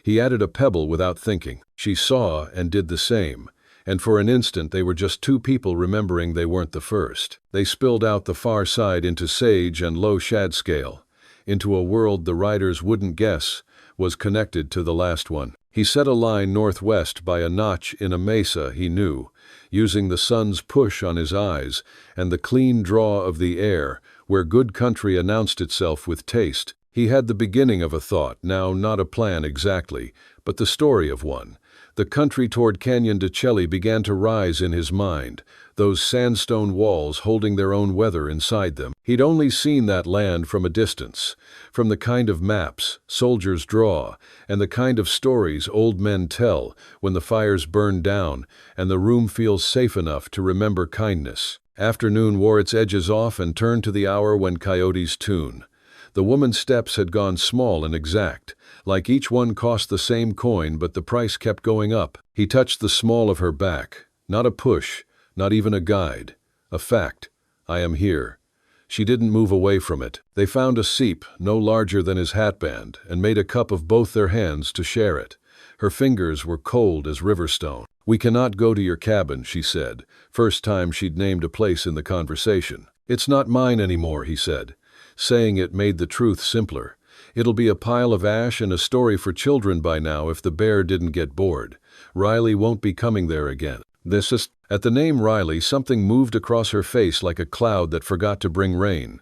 He added a pebble without thinking. She saw and did the same, and for an instant they were just 2 people remembering they weren't the first. They spilled out the far side into sage and low shad scale, into a world the riders wouldn't guess was connected to the last one. He set a line northwest by a notch in a mesa he knew, using the sun's push on his eyes and the clean draw of the air, where good country announced itself with taste. He had the beginning of a thought, now not a plan exactly, but the story of one. The country toward Canyon de Chelly began to rise in his mind, those sandstone walls holding their own weather inside them. He'd only seen that land from a distance, from the kind of maps soldiers draw, and the kind of stories old men tell when the fires burn down and the room feels safe enough to remember kindness. Afternoon wore its edges off and turned to the hour when coyotes tune. The woman's steps had gone small and exact, like each one cost the same coin, but the price kept going up. He touched the small of her back. Not a push, not even a guide. A fact. "I am here." She didn't move away from it. They found a seep, no larger than his hatband, and made a cup of both their hands to share it. Her fingers were cold as riverstone. "We cannot go to your cabin," she said, first time she'd named a place in the conversation. "It's not mine anymore," he said. Saying it made the truth simpler. "It'll be a pile of ash and a story for children by now if the bear didn't get bored. Riley won't be coming there again." This is... At the name Riley, something moved across her face like a cloud that forgot to bring rain.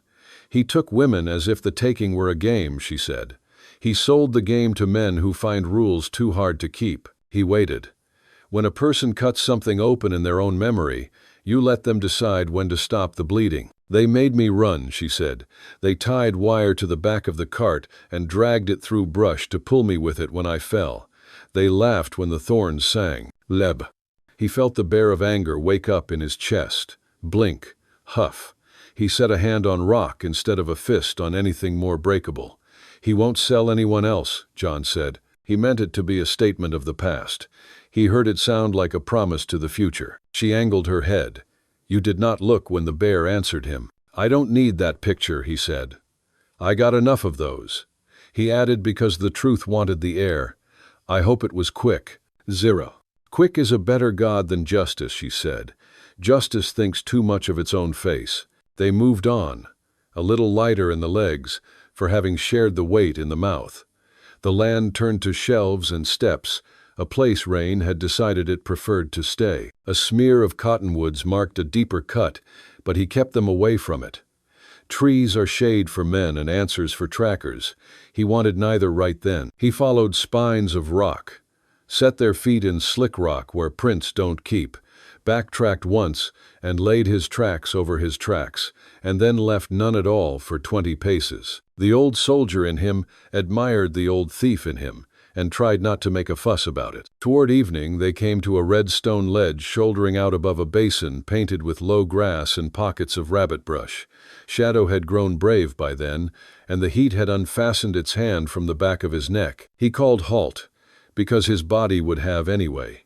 "He took women as if the taking were a game," she said. "He sold the game to men who find rules too hard to keep." He waited. When a person cuts something open in their own memory, you let them decide when to stop the bleeding. "They made me run," she said. "They tied wire to the back of the cart and dragged it through brush to pull me with it when I fell. They laughed when the thorns sang." Leb. He felt the bear of anger wake up in his chest. Blink. Huff. He set a hand on rock instead of a fist on anything more breakable. "He won't sell anyone else," John said. He meant it to be a statement of the past. He heard it sound like a promise to the future. She angled her head. "You did not look when the bear answered him." "I don't need that picture," he said. "I got enough of those." He added because the truth wanted the air. "I hope it was quick." 0. "Quick is a better god than justice," she said. "Justice thinks too much of its own face." They moved on, a little lighter in the legs, for having shared the weight in the mouth. The land turned to shelves and steps, a place Rain had decided it preferred to stay. A smear of cottonwoods marked a deeper cut, but he kept them away from it. Trees are shade for men and answers for trackers. He wanted neither right then. He followed spines of rock, set their feet in slick rock where prints don't keep, backtracked once and laid his tracks over his tracks, and then left none at all for 20 paces. The old soldier in him admired the old thief in him, and tried not to make a fuss about it. Toward evening they came to a red stone ledge shouldering out above a basin painted with low grass and pockets of rabbit brush. Shadow had grown brave by then, and the heat had unfastened its hand from the back of his neck. He called halt, because his body would have anyway.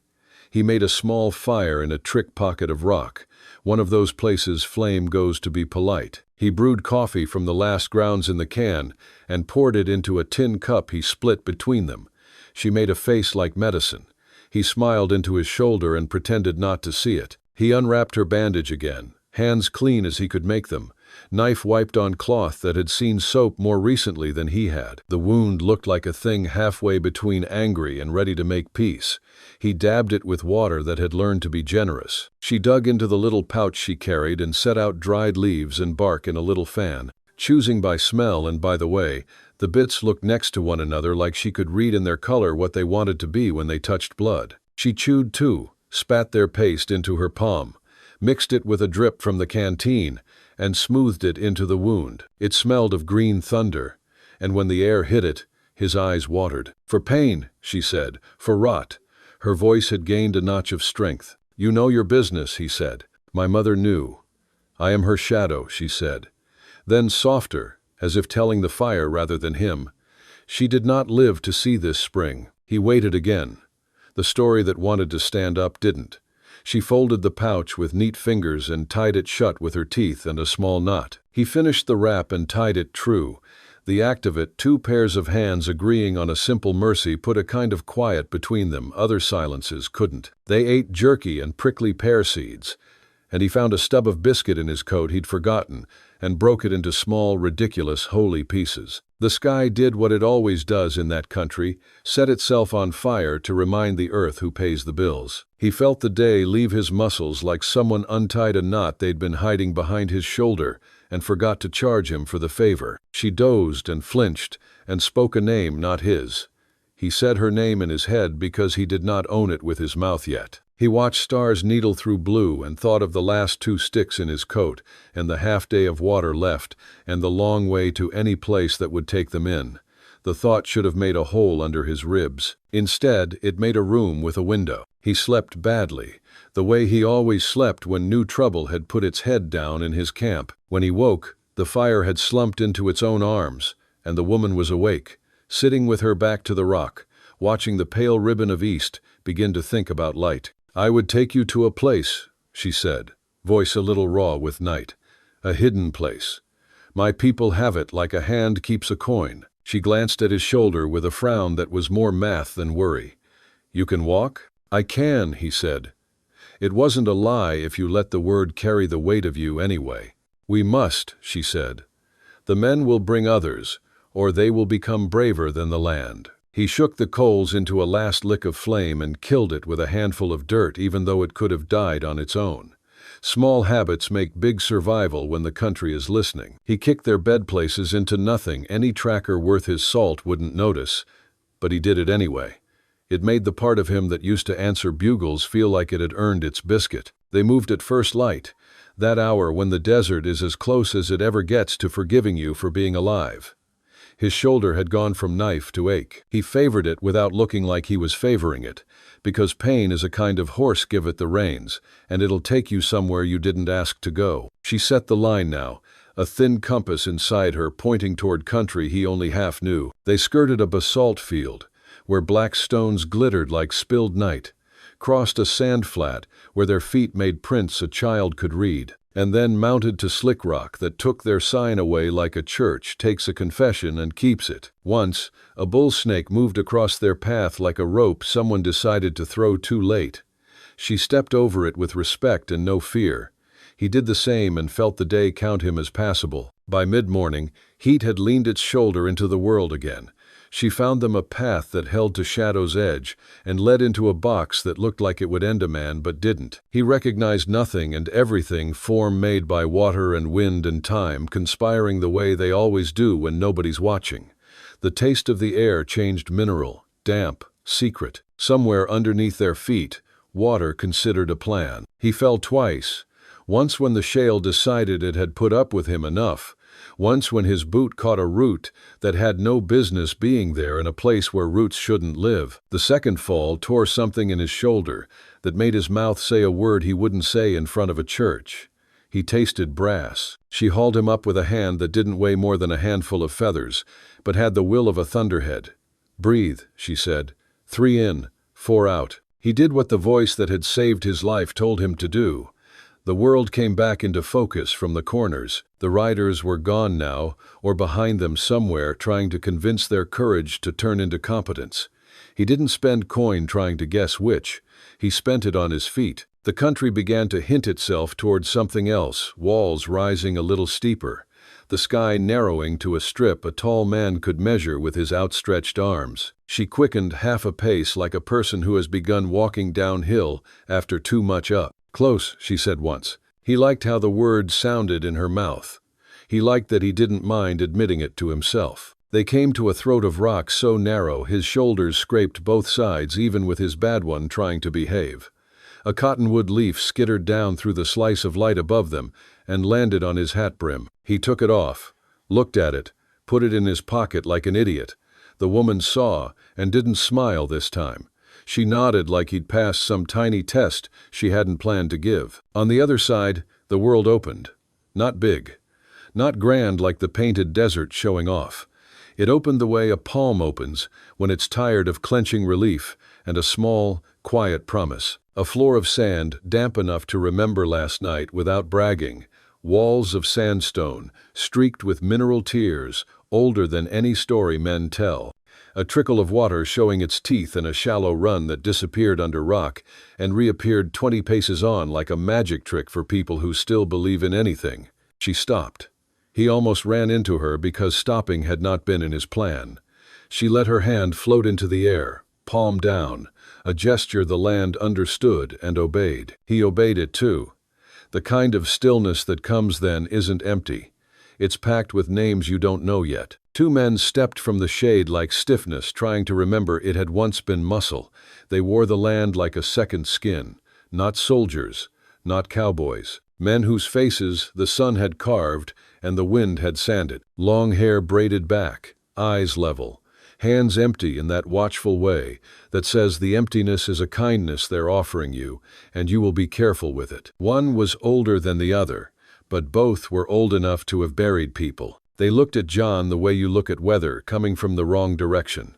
He made a small fire in a trick pocket of rock, one of those places flame goes to be polite. He brewed coffee from the last grounds in the can and poured it into a tin cup he split between them. She made a face like medicine. He smiled into his shoulder and pretended not to see it. He unwrapped her bandage again, hands clean as he could make them, knife wiped on cloth that had seen soap more recently than he had. The wound looked like a thing halfway between angry and ready to make peace. He dabbed it with water that had learned to be generous. She dug into the little pouch she carried and set out dried leaves and bark in a little fan. Choosing by smell and by the way, the bits looked next to one another like she could read in their color what they wanted to be when they touched blood. She chewed too, spat their paste into her palm, mixed it with a drip from the canteen, and smoothed it into the wound. It smelled of green thunder, and when the air hit it, his eyes watered. "For pain," she said, "for rot." Her voice had gained a notch of strength. "You know your business," he said. "My mother knew. I am her shadow," she said. Then softer, as if telling the fire rather than him, "She did not live to see this spring." He waited again. The story that wanted to stand up didn't. She folded the pouch with neat fingers and tied it shut with her teeth and a small knot. He finished the wrap and tied it true. The act of it, two pairs of hands agreeing on a simple mercy, put a kind of quiet between them other silences couldn't. They ate jerky and prickly pear seeds, and he found a stub of biscuit in his coat he'd forgotten and broke it into small, ridiculous, holy pieces. The sky did what it always does in that country, set itself on fire to remind the earth who pays the bills. He felt the day leave his muscles like someone untied a knot they'd been hiding behind his shoulder and forgot to charge him for the favor. She dozed and flinched and spoke a name not his. He said her name in his head because he did not own it with his mouth yet. He watched stars needle through blue and thought of the last 2 sticks in his coat and the half-day of water left and the long way to any place that would take them in. The thought should have made a hole under his ribs. Instead, it made a room with a window. He slept badly, the way he always slept when new trouble had put its head down in his camp. When he woke, the fire had slumped into its own arms, and the woman was awake, sitting with her back to the rock, watching the pale ribbon of east begin to think about light. "I would take you to a place," she said, voice a little raw with night. "A hidden place. My people have it like a hand keeps a coin." She glanced at his shoulder with a frown that was more math than worry. "You can walk?" "I can," he said. "It wasn't a lie if you let the word carry the weight of you anyway." "We must," she said. "The men will bring others, or they will become braver than the land." He shook the coals into a last lick of flame and killed it with a handful of dirt even though it could have died on its own. Small habits make big survival when the country is listening. He kicked their bed places into nothing any tracker worth his salt wouldn't notice, but he did it anyway. It made the part of him that used to answer bugles feel like it had earned its biscuit. They moved at first light, that hour when the desert is as close as it ever gets to forgiving you for being alive. His shoulder had gone from knife to ache. He favored it without looking like he was favoring it, because pain is a kind of horse give it the reins, and it'll take you somewhere you didn't ask to go. She set the line now, a thin compass inside her pointing toward country he only half knew. They skirted a basalt field, where black stones glittered like spilled night, crossed a sand flat where their feet made prints a child could read, and then mounted to slick rock that took their sign away like a church takes a confession and keeps it. Once, a bull snake moved across their path like a rope someone decided to throw too late. She stepped over it with respect and no fear. He did the same and felt the day count him as passable. By mid-morning, heat had leaned its shoulder into the world again. She found them a path that held to Shadow's edge and led into a box that looked like it would end a man but didn't. He recognized nothing and everything, form made by water and wind and time conspiring the way they always do when nobody's watching. The taste of the air changed mineral, damp, secret. Somewhere underneath their feet, water considered a plan. He fell twice. Once when the shale decided it had put up with him enough. Once when his boot caught a root that had no business being there in a place where roots shouldn't live. The second fall tore something in his shoulder that made his mouth say a word he wouldn't say in front of a church. He tasted brass. She hauled him up with a hand that didn't weigh more than a handful of feathers, but had the will of a thunderhead. "Breathe," she said. 3 in, 4 out. He did what the voice that had saved his life told him to do. The world came back into focus from the corners. The riders were gone now, or behind them somewhere trying to convince their courage to turn into competence. He didn't spend coin trying to guess which. He spent it on his feet. The country began to hint itself towards something else, walls rising a little steeper, the sky narrowing to a strip a tall man could measure with his outstretched arms. She quickened half a pace like a person who has begun walking downhill after too much up. "Close," she said once. He liked how the word sounded in her mouth. He liked that he didn't mind admitting it to himself. They came to a throat of rock so narrow his shoulders scraped both sides even with his bad one trying to behave. A cottonwood leaf skittered down through the slice of light above them and landed on his hat brim. He took it off, looked at it, put it in his pocket like an idiot. The woman saw and didn't smile this time. She nodded like he'd passed some tiny test she hadn't planned to give. On the other side, the world opened. Not big. Not grand like the painted desert showing off. It opened the way a palm opens when it's tired of clenching relief and a small, quiet promise. A floor of sand, damp enough to remember last night without bragging. Walls of sandstone, streaked with mineral tears, older than any story men tell. A trickle of water showing its teeth in a shallow run that disappeared under rock and reappeared 20 paces on like a magic trick for people who still believe in anything. She stopped. He almost ran into her because stopping had not been in his plan. She let her hand float into the air, palm down, a gesture the land understood and obeyed. He obeyed it too. The kind of stillness that comes then isn't empty. It's packed with names you don't know yet. Two men stepped from the shade like stiffness, trying to remember it had once been muscle. They wore the land like a second skin. Not soldiers, not cowboys. Men whose faces the sun had carved and the wind had sanded. Long hair braided back, eyes level, hands empty in that watchful way that says the emptiness is a kindness they're offering you, and you will be careful with it. One was older than the other, but both were old enough to have buried people. They looked at John the way you look at weather coming from the wrong direction.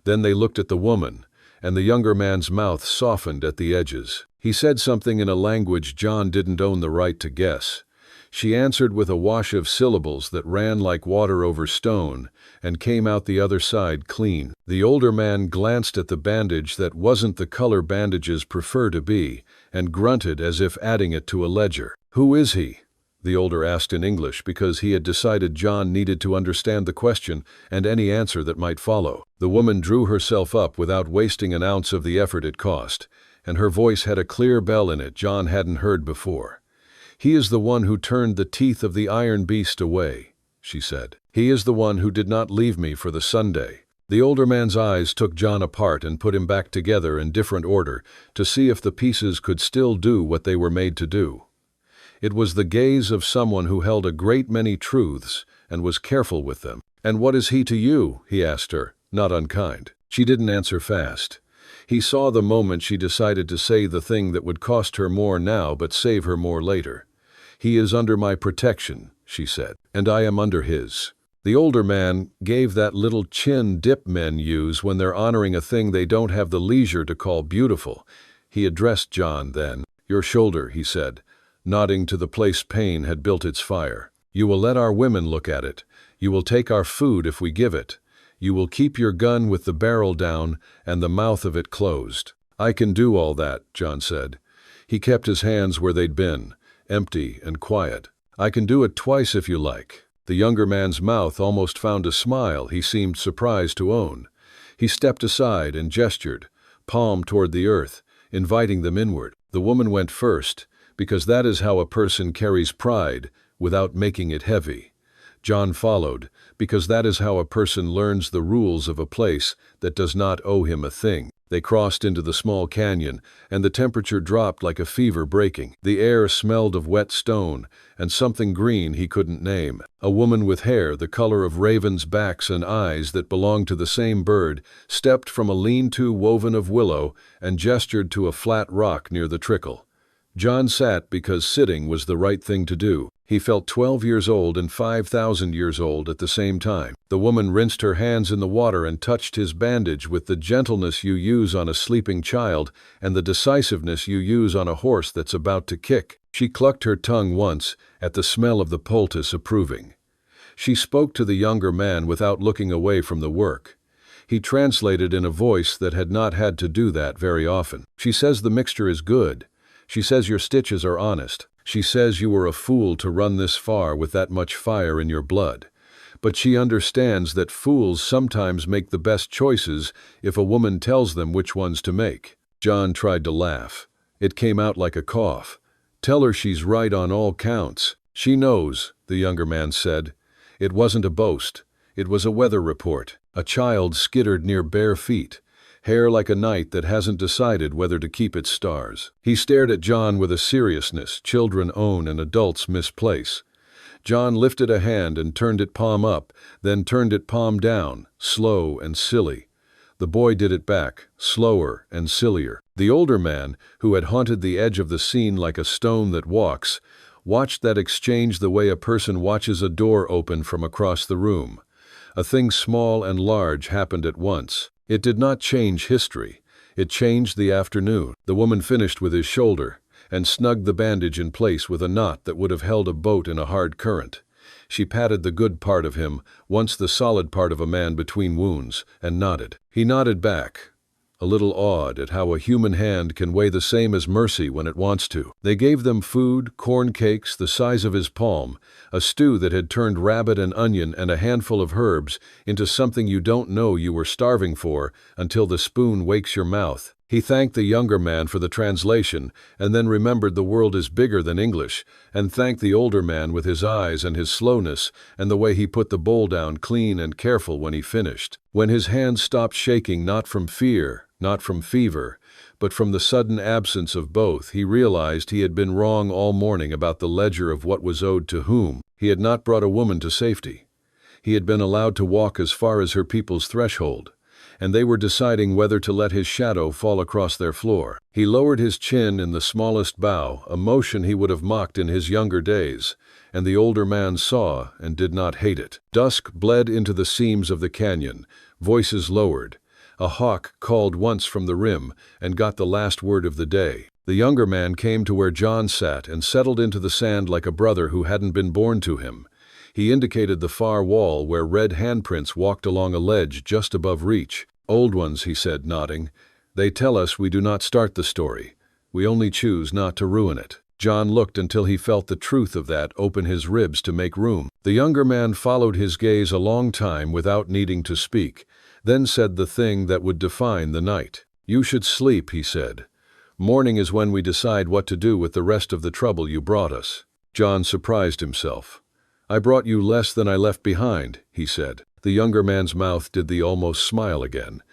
Then they looked at the woman, and the younger man's mouth softened at the edges. He said something in a language John didn't own the right to guess. She answered with a wash of syllables that ran like water over stone and came out the other side clean. The older man glanced at the bandage that wasn't the color bandages prefer to be and grunted as if adding it to a ledger. "Who is he?" the older asked in English because he had decided John needed to understand the question and any answer that might follow. The woman drew herself up without wasting an ounce of the effort it cost, and her voice had a clear bell in it John hadn't heard before. "He is the one who turned the teeth of the iron beast away," she said. "He is the one who did not leave me for the Sunday." The older man's eyes took John apart and put him back together in different order to see if the pieces could still do what they were made to do. It was the gaze of someone who held a great many truths and was careful with them. "And what is he to you?" he asked her, not unkind. She didn't answer fast. He saw the moment she decided to say the thing that would cost her more now but save her more later. "He is under my protection," she said, "and I am under his." The older man gave that little chin dip men use when they're honoring a thing they don't have the leisure to call beautiful. He addressed John then. "Your shoulder," he said, nodding to the place pain had built its fire. "You will let our women look at it. You will take our food if we give it. You will keep your gun with the barrel down and the mouth of it closed." "I can do all that," John said. He kept his hands where they'd been, empty and quiet. "I can do it twice if you like." The younger man's mouth almost found a smile he seemed surprised to own. He stepped aside and gestured, palm toward the earth, inviting them inward. The woman went first, because that is how a person carries pride without making it heavy. John followed, because that is how a person learns the rules of a place that does not owe him a thing. They crossed into the small canyon, and the temperature dropped like a fever breaking. The air smelled of wet stone and something green he couldn't name. A woman with hair the color of ravens' backs and eyes that belonged to the same bird stepped from a lean-to woven of willow and gestured to a flat rock near the trickle. John sat because sitting was the right thing to do. He felt 12 years old and 5,000 years old at the same time. The woman rinsed her hands in the water and touched his bandage with the gentleness you use on a sleeping child and the decisiveness you use on a horse that's about to kick. She clucked her tongue once at the smell of the poultice approving. She spoke to the younger man without looking away from the work. He translated in a voice that had not had to do that very often. "She says the mixture is good. She says your stitches are honest. She says you were a fool to run this far with that much fire in your blood. But she understands that fools sometimes make the best choices if a woman tells them which ones to make." John tried to laugh. It came out like a cough. "Tell her she's right on all counts." "She knows," the younger man said. It wasn't a boast. It was a weather report. A child skittered near bare feet, hair like a night that hasn't decided whether to keep its stars. He stared at John with a seriousness children own and adults misplace. John lifted a hand and turned it palm up, then turned it palm down, slow and silly. The boy did it back, slower and sillier. The older man, who had haunted the edge of the scene like a stone that walks, watched that exchange the way a person watches a door open from across the room. A thing small and large happened at once. It did not change history. It changed the afternoon. The woman finished with his shoulder and snugged the bandage in place with a knot that would have held a boat in a hard current. She patted the good part of him, once the solid part of a man between wounds, and nodded. He nodded back, a little awed at how a human hand can weigh the same as mercy when it wants to. They gave them food, corn cakes the size of his palm, a stew that had turned rabbit and onion and a handful of herbs into something you don't know you were starving for until the spoon wakes your mouth. He thanked the younger man for the translation, and then remembered the world is bigger than English, and thanked the older man with his eyes and his slowness and the way he put the bowl down clean and careful when he finished. When his hands stopped shaking, not from fear, not from fever, but from the sudden absence of both, he realized he had been wrong all morning about the ledger of what was owed to whom. He had not brought a woman to safety. He had been allowed to walk as far as her people's threshold, and they were deciding whether to let his shadow fall across their floor. He lowered his chin in the smallest bow, a motion he would have mocked in his younger days, and the older man saw and did not hate it. Dusk bled into the seams of the canyon, voices lowered. A hawk called once from the rim and got the last word of the day. The younger man came to where John sat and settled into the sand like a brother who hadn't been born to him. He indicated the far wall where red handprints walked along a ledge just above reach. Old ones, he said, nodding. They tell us we do not start the story. We only choose not to ruin it. John looked until he felt the truth of that open his ribs to make room. The younger man followed his gaze a long time without needing to speak, then said the thing that would define the night. You should sleep, he said. Morning is when we decide what to do with the rest of the trouble you brought us. John surprised himself. I brought you less than I left behind, he said. The younger man's mouth did the almost smile again.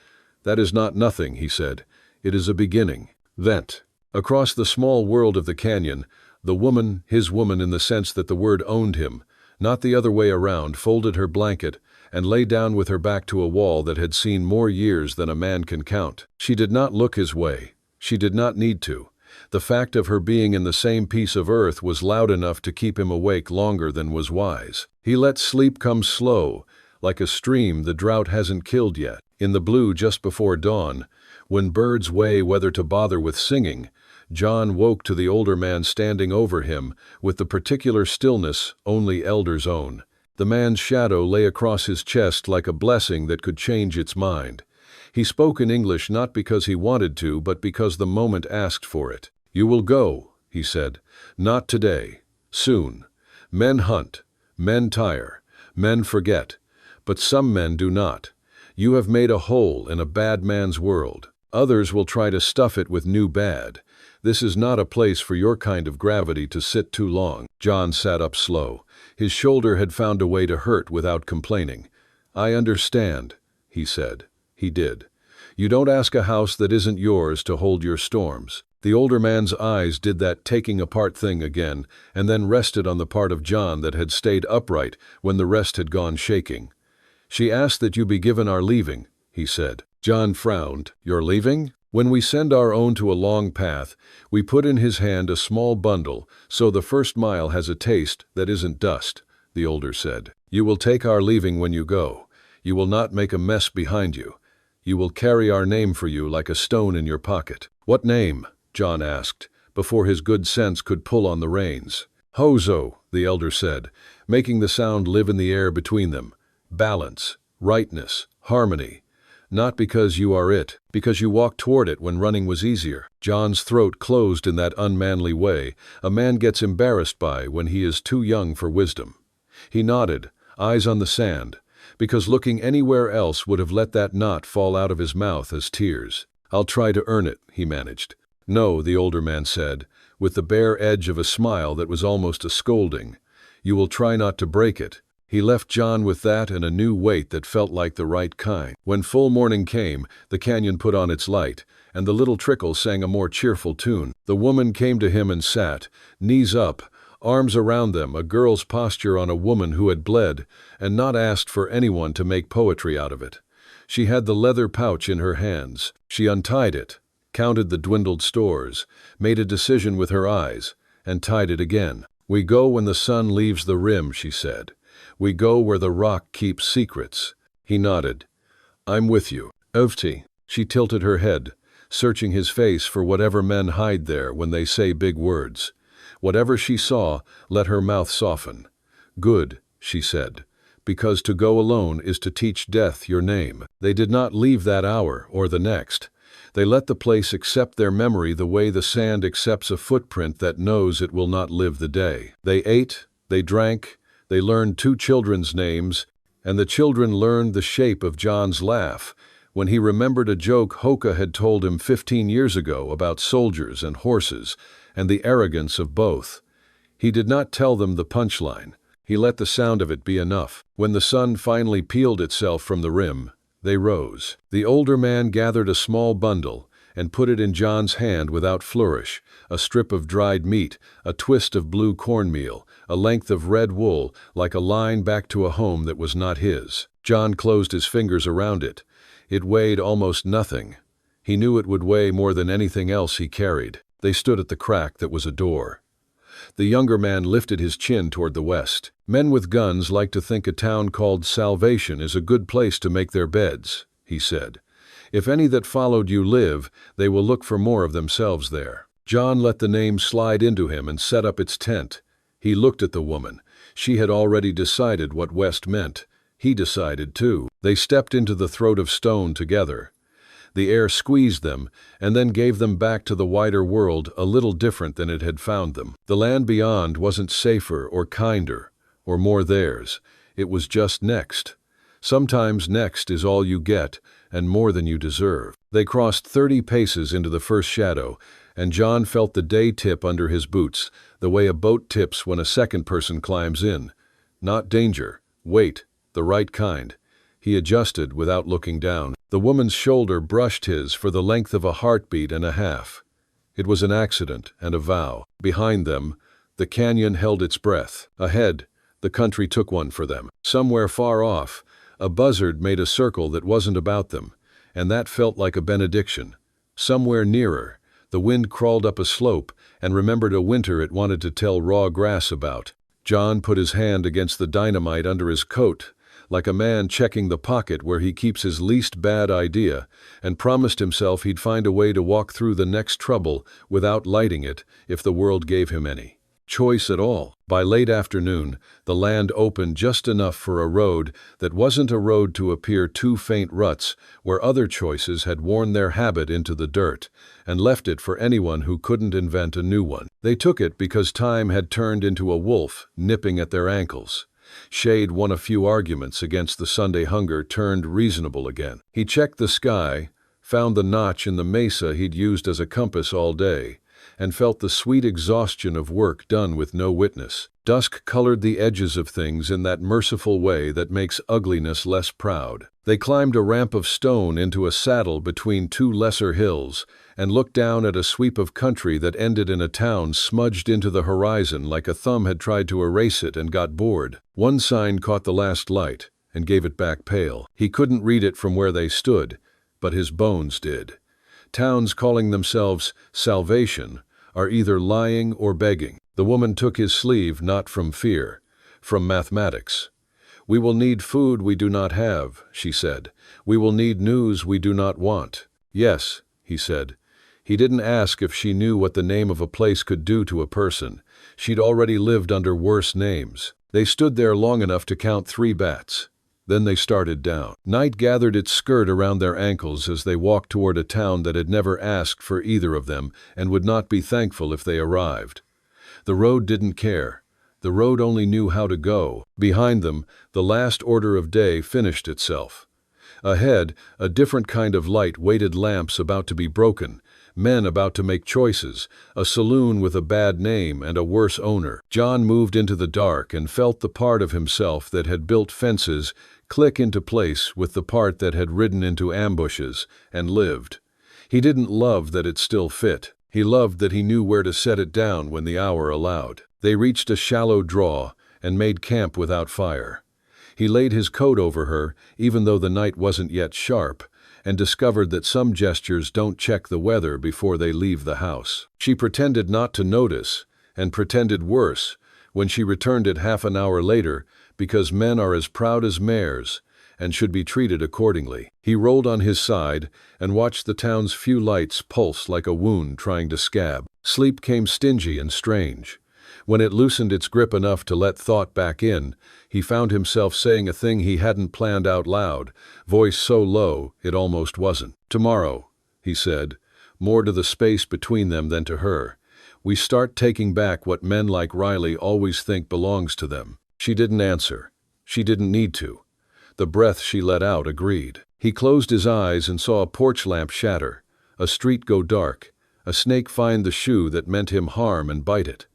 That is not nothing, he said. It is a beginning. Vent. Across the small world of the canyon, the woman, his woman in the sense that the word owned him, not the other way around, folded her blanket and lay down with her back to a wall that had seen more years than a man can count. She did not look his way. She did not need to. The fact of her being in the same piece of earth was loud enough to keep him awake longer than was wise. He let sleep come slow, like a stream the drought hasn't killed yet. In the blue just before dawn, when birds weigh whether to bother with singing, John woke to the older man standing over him with the particular stillness only elders own. The man's shadow lay across his chest like a blessing that could change its mind. He spoke in English not because he wanted to, but because the moment asked for it. You will go, he said. Not today. Soon. Men hunt. Men tire. Men forget. But some men do not. You have made a hole in a bad man's world. Others will try to stuff it with new bad. This is not a place for your kind of gravity to sit too long. John sat up slow. His shoulder had found a way to hurt without complaining. I understand, he said. He did. You don't ask a house that isn't yours to hold your storms. The older man's eyes did that taking apart thing again, and then rested on the part of John that had stayed upright when the rest had gone shaking. She asked that you be given our leaving, he said. John frowned. Your leaving? When we send our own to a long path, we put in his hand a small bundle, so the first mile has a taste that isn't dust, the older said. You will take our leaving when you go. You will not make a mess behind you. You will carry our name for you like a stone in your pocket. What name? John asked, before his good sense could pull on the reins. Hozo, the elder said, making the sound live in the air between them. Balance, rightness, harmony. Not because you are it, because you walked toward it when running was easier. John's throat closed in that unmanly way a man gets embarrassed by when he is too young for wisdom. He nodded, eyes on the sand, because looking anywhere else would have let that knot fall out of his mouth as tears. I'll try to earn it, he managed. No, the older man said, with the bare edge of a smile that was almost a scolding. You will try not to break it. He left John with that and a new weight that felt like the right kind. When full morning came, the canyon put on its light, and the little trickle sang a more cheerful tune. The woman came to him and sat, knees up, arms around them, a girl's posture on a woman who had bled, and not asked for anyone to make poetry out of it. She had the leather pouch in her hands. She untied it, counted the dwindled stores, made a decision with her eyes, and tied it again. "We go when the sun leaves the rim," she said. "We go where the rock keeps secrets." He nodded. "I'm with you." Ovti. She tilted her head, searching his face for whatever men hide there when they say big words. Whatever she saw, let her mouth soften. "Good," she said, "because to go alone is to teach death your name." They did not leave that hour or the next. They let the place accept their memory the way the sand accepts a footprint that knows it will not live the day. They ate, they drank, they learned 2 children's names, and the children learned the shape of John's laugh when he remembered a joke Hoka had told him 15 years ago about soldiers and horses and the arrogance of both. He did not tell them the punchline. He let the sound of it be enough. When the sun finally peeled itself from the rim, they rose. The older man gathered a small bundle and put it in John's hand without flourish, a strip of dried meat, a twist of blue cornmeal, a length of red wool, like a line back to a home that was not his. John closed his fingers around it. It weighed almost nothing. He knew it would weigh more than anything else he carried. They stood at the crack that was a door. The younger man lifted his chin toward the west. "Men with guns like to think a town called Salvation is a good place to make their beds," he said. "If any that followed you live, they will look for more of themselves there." John let the name slide into him and set up its tent. He looked at the woman. She had already decided what west meant. He decided too. They stepped into the throat of stone together. The air squeezed them and then gave them back to the wider world a little different than it had found them. The land beyond wasn't safer or kinder or more theirs. It was just next. Sometimes next is all you get and more than you deserve. They crossed 30 paces into the first shadow, and John felt the day tip under his boots, the way a boat tips when a second person climbs in. Not danger. Weight. The right kind. He adjusted without looking down. The woman's shoulder brushed his for the length of a heartbeat and a half. It was an accident and a vow. Behind them, the canyon held its breath. Ahead, the country took one for them. Somewhere far off, a buzzard made a circle that wasn't about them, and that felt like a benediction. Somewhere nearer, the wind crawled up a slope and remembered a winter it wanted to tell raw grass about. John put his hand against the dynamite under his coat, like a man checking the pocket where he keeps his least bad idea, and promised himself he'd find a way to walk through the next trouble without lighting it if the world gave him any choice at all. By late afternoon, the land opened just enough for a road that wasn't a road to appear 2 faint ruts where other choices had worn their habit into the dirt and left it for anyone who couldn't invent a new one. They took it because time had turned into a wolf nipping at their ankles. Shade won a few arguments against the Sunday hunger turned reasonable again. He checked the sky, found the notch in the mesa he'd used as a compass all day, and felt the sweet exhaustion of work done with no witness. Dusk colored the edges of things in that merciful way that makes ugliness less proud. They climbed a ramp of stone into a saddle between 2 lesser hills and looked down at a sweep of country that ended in a town smudged into the horizon like a thumb had tried to erase it and got bored. One sign caught the last light and gave it back pale. He couldn't read it from where they stood, but his bones did. Towns calling themselves Salvation are either lying or begging. The woman took his sleeve not from fear, from mathematics. "We will need food we do not have," she said. "We will need news we do not want." "Yes," he said. He didn't ask if she knew what the name of a place could do to a person. She'd already lived under worse names. They stood there long enough to count 3 bats. Then they started down. Night gathered its skirt around their ankles as they walked toward a town that had never asked for either of them and would not be thankful if they arrived. The road didn't care. The road only knew how to go. Behind them, the last order of day finished itself. Ahead, a different kind of light weighted lamps about to be broken, Men about to make choices, a saloon with a bad name and a worse owner. John moved into the dark and felt the part of himself that had built fences click into place with the part that had ridden into ambushes and lived. He didn't love that it still fit. He loved that he knew where to set it down when the hour allowed. They reached a shallow draw and made camp without fire. He laid his coat over her, even though the night wasn't yet sharp, and discovered that some gestures don't check the weather before they leave the house. She pretended not to notice, and pretended worse, when she returned it half an hour later, because men are as proud as mares, and should be treated accordingly. He rolled on his side and watched the town's few lights pulse like a wound trying to scab. Sleep came stingy and strange. When it loosened its grip enough to let thought back in, he found himself saying a thing he hadn't planned out loud, voice so low it almost wasn't. "Tomorrow," he said, more to the space between them than to her, "we start taking back what men like Riley always think belongs to them." She didn't answer. She didn't need to. The breath she let out agreed. He closed his eyes and saw a porch lamp shatter, a street go dark, a snake find the shoe that meant him harm and bite it.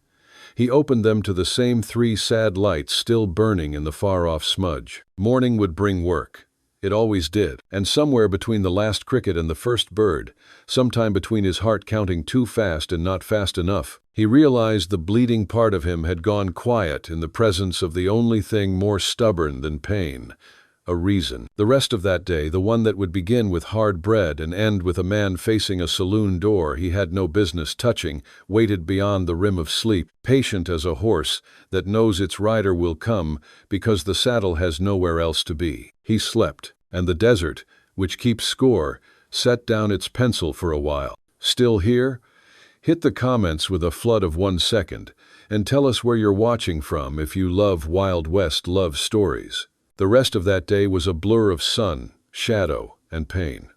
He opened them to the same 3 sad lights still burning in the far-off smudge. Morning would bring work. It always did. And somewhere between the last cricket and the first bird, sometime between his heart counting too fast and not fast enough, he realized the bleeding part of him had gone quiet in the presence of the only thing more stubborn than pain. A reason. The rest of that day, the one that would begin with hard bread and end with a man facing a saloon door he had no business touching, waited beyond the rim of sleep, patient as a horse that knows its rider will come because the saddle has nowhere else to be. He slept, and the desert, which keeps score, set down its pencil for a while. Still here? Hit the comments with a flood of 1 second, and tell us where you're watching from if you love Wild West love stories. The rest of that day was a blur of sun, shadow, and pain.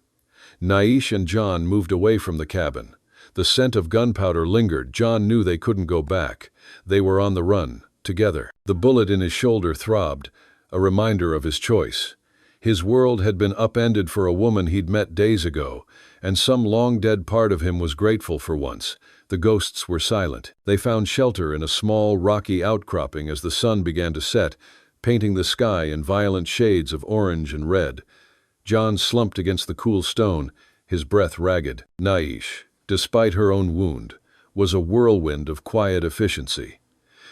Naish and John moved away from the cabin. The scent of gunpowder lingered. John knew they couldn't go back. They were on the run, together. The bullet in his shoulder throbbed, a reminder of his choice. His world had been upended for a woman he'd met days ago, and some long-dead part of him was grateful for once. The ghosts were silent. They found shelter in a small, rocky outcropping as the sun began to set, painting the sky in violent shades of orange and red. John slumped against the cool stone, his breath ragged. Naish, despite her own wound, was a whirlwind of quiet efficiency.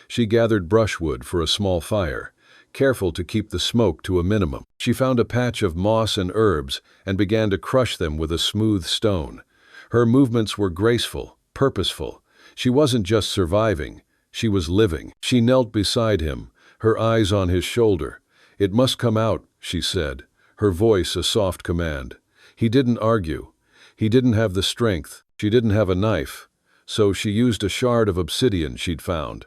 She gathered brushwood for a small fire, careful to keep the smoke to a minimum. She found a patch of moss and herbs and began to crush them with a smooth stone. Her movements were graceful, purposeful. She wasn't just surviving, she was living. She knelt beside him, her eyes on his shoulder. "It must come out," she said, her voice a soft command. He didn't argue. He didn't have the strength. She didn't have a knife. So she used a shard of obsidian she'd found.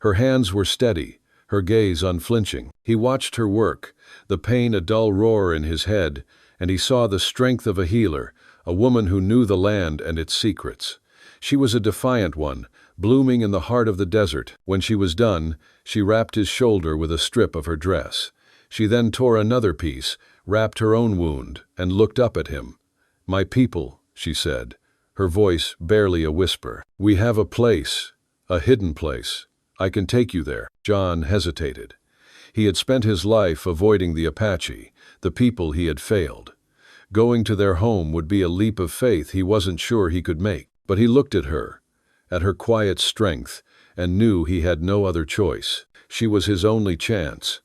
Her hands were steady, her gaze unflinching. He watched her work, the pain a dull roar in his head, and he saw the strength of a healer, a woman who knew the land and its secrets. She was a defiant one, blooming in the heart of the desert. When she was done, she wrapped his shoulder with a strip of her dress. She then tore another piece, wrapped her own wound, and looked up at him. "My people," she said, her voice barely a whisper. "We have a place, a hidden place. I can take you there." John hesitated. He had spent his life avoiding the Apache, the people he had failed. Going to their home would be a leap of faith he wasn't sure he could make. But he looked at her quiet strength, and knew he had no other choice. She was his only chance.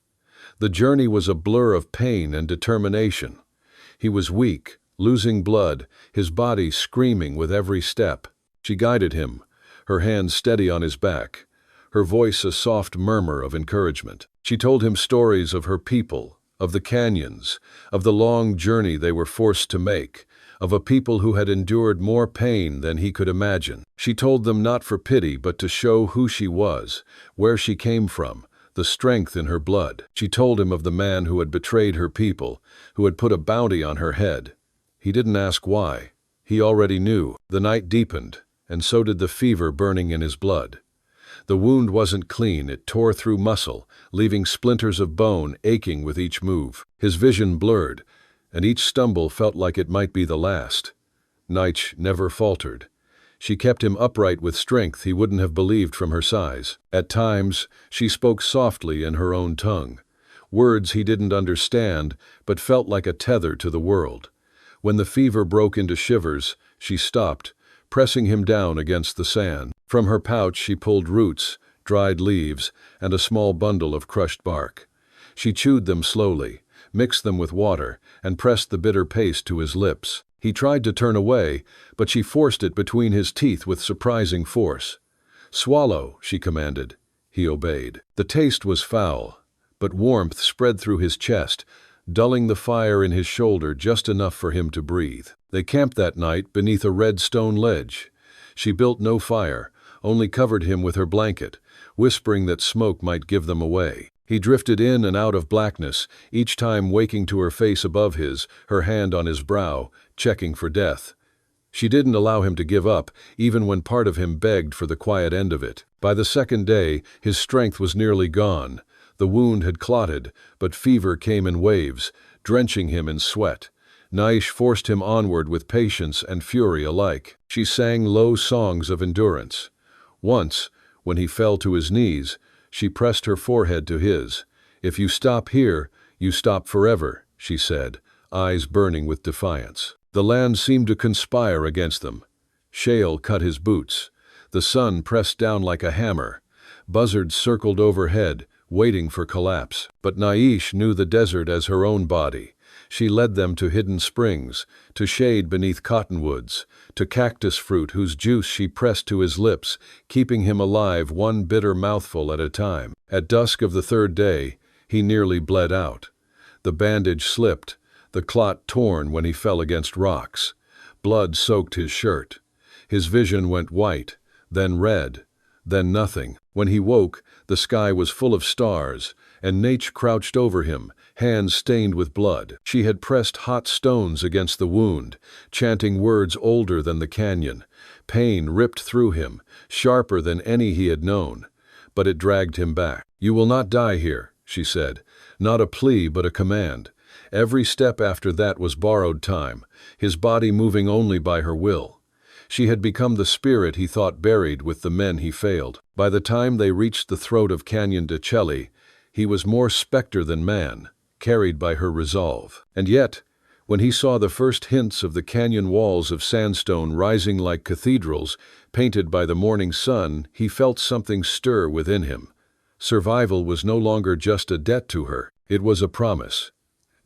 The journey was a blur of pain and determination. He was weak, losing blood, his body screaming with every step. She guided him, her hands steady on his back, her voice a soft murmur of encouragement. She told him stories of her people, of the canyons, of the long journey they were forced to make, of a people who had endured more pain than he could imagine. She told them not for pity but to show who she was, where she came from, the strength in her blood. She told him of the man who had betrayed her people, who had put a bounty on her head. He didn't ask why. He already knew. The night deepened, and so did the fever burning in his blood. The wound wasn't clean, it tore through muscle, leaving splinters of bone aching with each move. His vision blurred, and each stumble felt like it might be the last. Naish never faltered. She kept him upright with strength he wouldn't have believed from her size. At times, she spoke softly in her own tongue, words he didn't understand but felt like a tether to the world. When the fever broke into shivers, she stopped, pressing him down against the sand. From her pouch she pulled roots, dried leaves, and a small bundle of crushed bark. She chewed them slowly, mixed them with water, and pressed the bitter paste to his lips. He tried to turn away, but she forced it between his teeth with surprising force. "Swallow," she commanded. He obeyed. The taste was foul, but warmth spread through his chest, dulling the fire in his shoulder just enough for him to breathe. They camped that night beneath a red stone ledge. She built no fire, only covered him with her blanket, whispering that smoke might give them away. He drifted in and out of blackness, each time waking to her face above his, her hand on his brow, checking for death. She didn't allow him to give up, even when part of him begged for the quiet end of it. By the second day, his strength was nearly gone. The wound had clotted, but fever came in waves, drenching him in sweat. Naish forced him onward with patience and fury alike. She sang low songs of endurance. Once, when he fell to his knees, she pressed her forehead to his. "If you stop here, you stop forever," she said, eyes burning with defiance. The land seemed to conspire against them. Shale cut his boots. The sun pressed down like a hammer. Buzzards circled overhead, waiting for collapse. But Naish knew the desert as her own body. She led them to hidden springs, to shade beneath cottonwoods, to cactus fruit whose juice she pressed to his lips, keeping him alive one bitter mouthful at a time. At dusk of the third day, he nearly bled out. The bandage slipped, the clot torn when he fell against rocks. Blood soaked his shirt. His vision went white, then red, then nothing. When he woke, the sky was full of stars, and Naish crouched over him, hands stained with blood. She had pressed hot stones against the wound, chanting words older than the canyon. Pain ripped through him, sharper than any he had known. But it dragged him back. "You will not die here," she said. Not a plea, but a command. Every step after that was borrowed time, his body moving only by her will. She had become the spirit he thought buried with the men he failed. By the time they reached the throat of Canyon de Chelly, he was more specter than man, carried by her resolve. And yet, when he saw the first hints of the canyon walls of sandstone rising like cathedrals, painted by the morning sun, he felt something stir within him. Survival was no longer just a debt to her, it was a promise.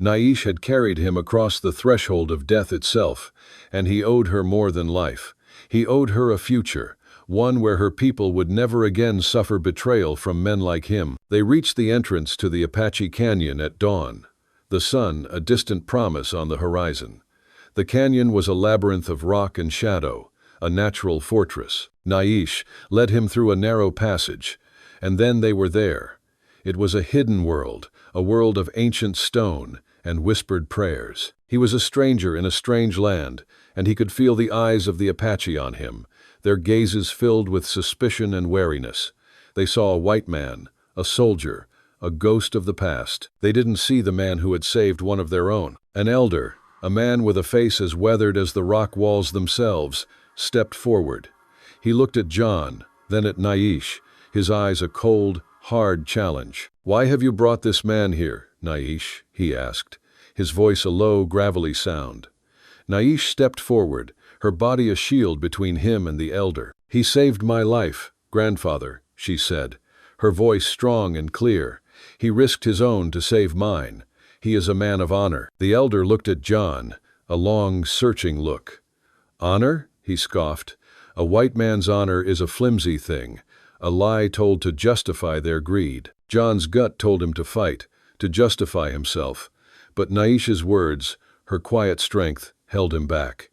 Naish had carried him across the threshold of death itself, and he owed her more than life. He owed her a future, one where her people would never again suffer betrayal from men like him. They reached the entrance to the Apache Canyon at dawn, the sun a distant promise on the horizon. The canyon was a labyrinth of rock and shadow, a natural fortress. Naish led him through a narrow passage, and then they were there. It was a hidden world, a world of ancient stone and whispered prayers. He was a stranger in a strange land, and he could feel the eyes of the Apache on him, their gazes filled with suspicion and wariness. They saw a white man, a soldier, a ghost of the past. They didn't see the man who had saved one of their own. An elder, a man with a face as weathered as the rock walls themselves, stepped forward. He looked at John, then at Naish, his eyes a cold, hard challenge. "Why have you brought this man here, Naish?" he asked, his voice a low, gravelly sound. Naish stepped forward, her body a shield between him and the elder. "He saved my life, grandfather," she said, her voice strong and clear. "He risked his own to save mine. He is a man of honor." The elder looked at John, a long, searching look. "Honor?" he scoffed. "A white man's honor is a flimsy thing, a lie told to justify their greed." John's gut told him to fight, to justify himself. But Naish's words, her quiet strength, held him back.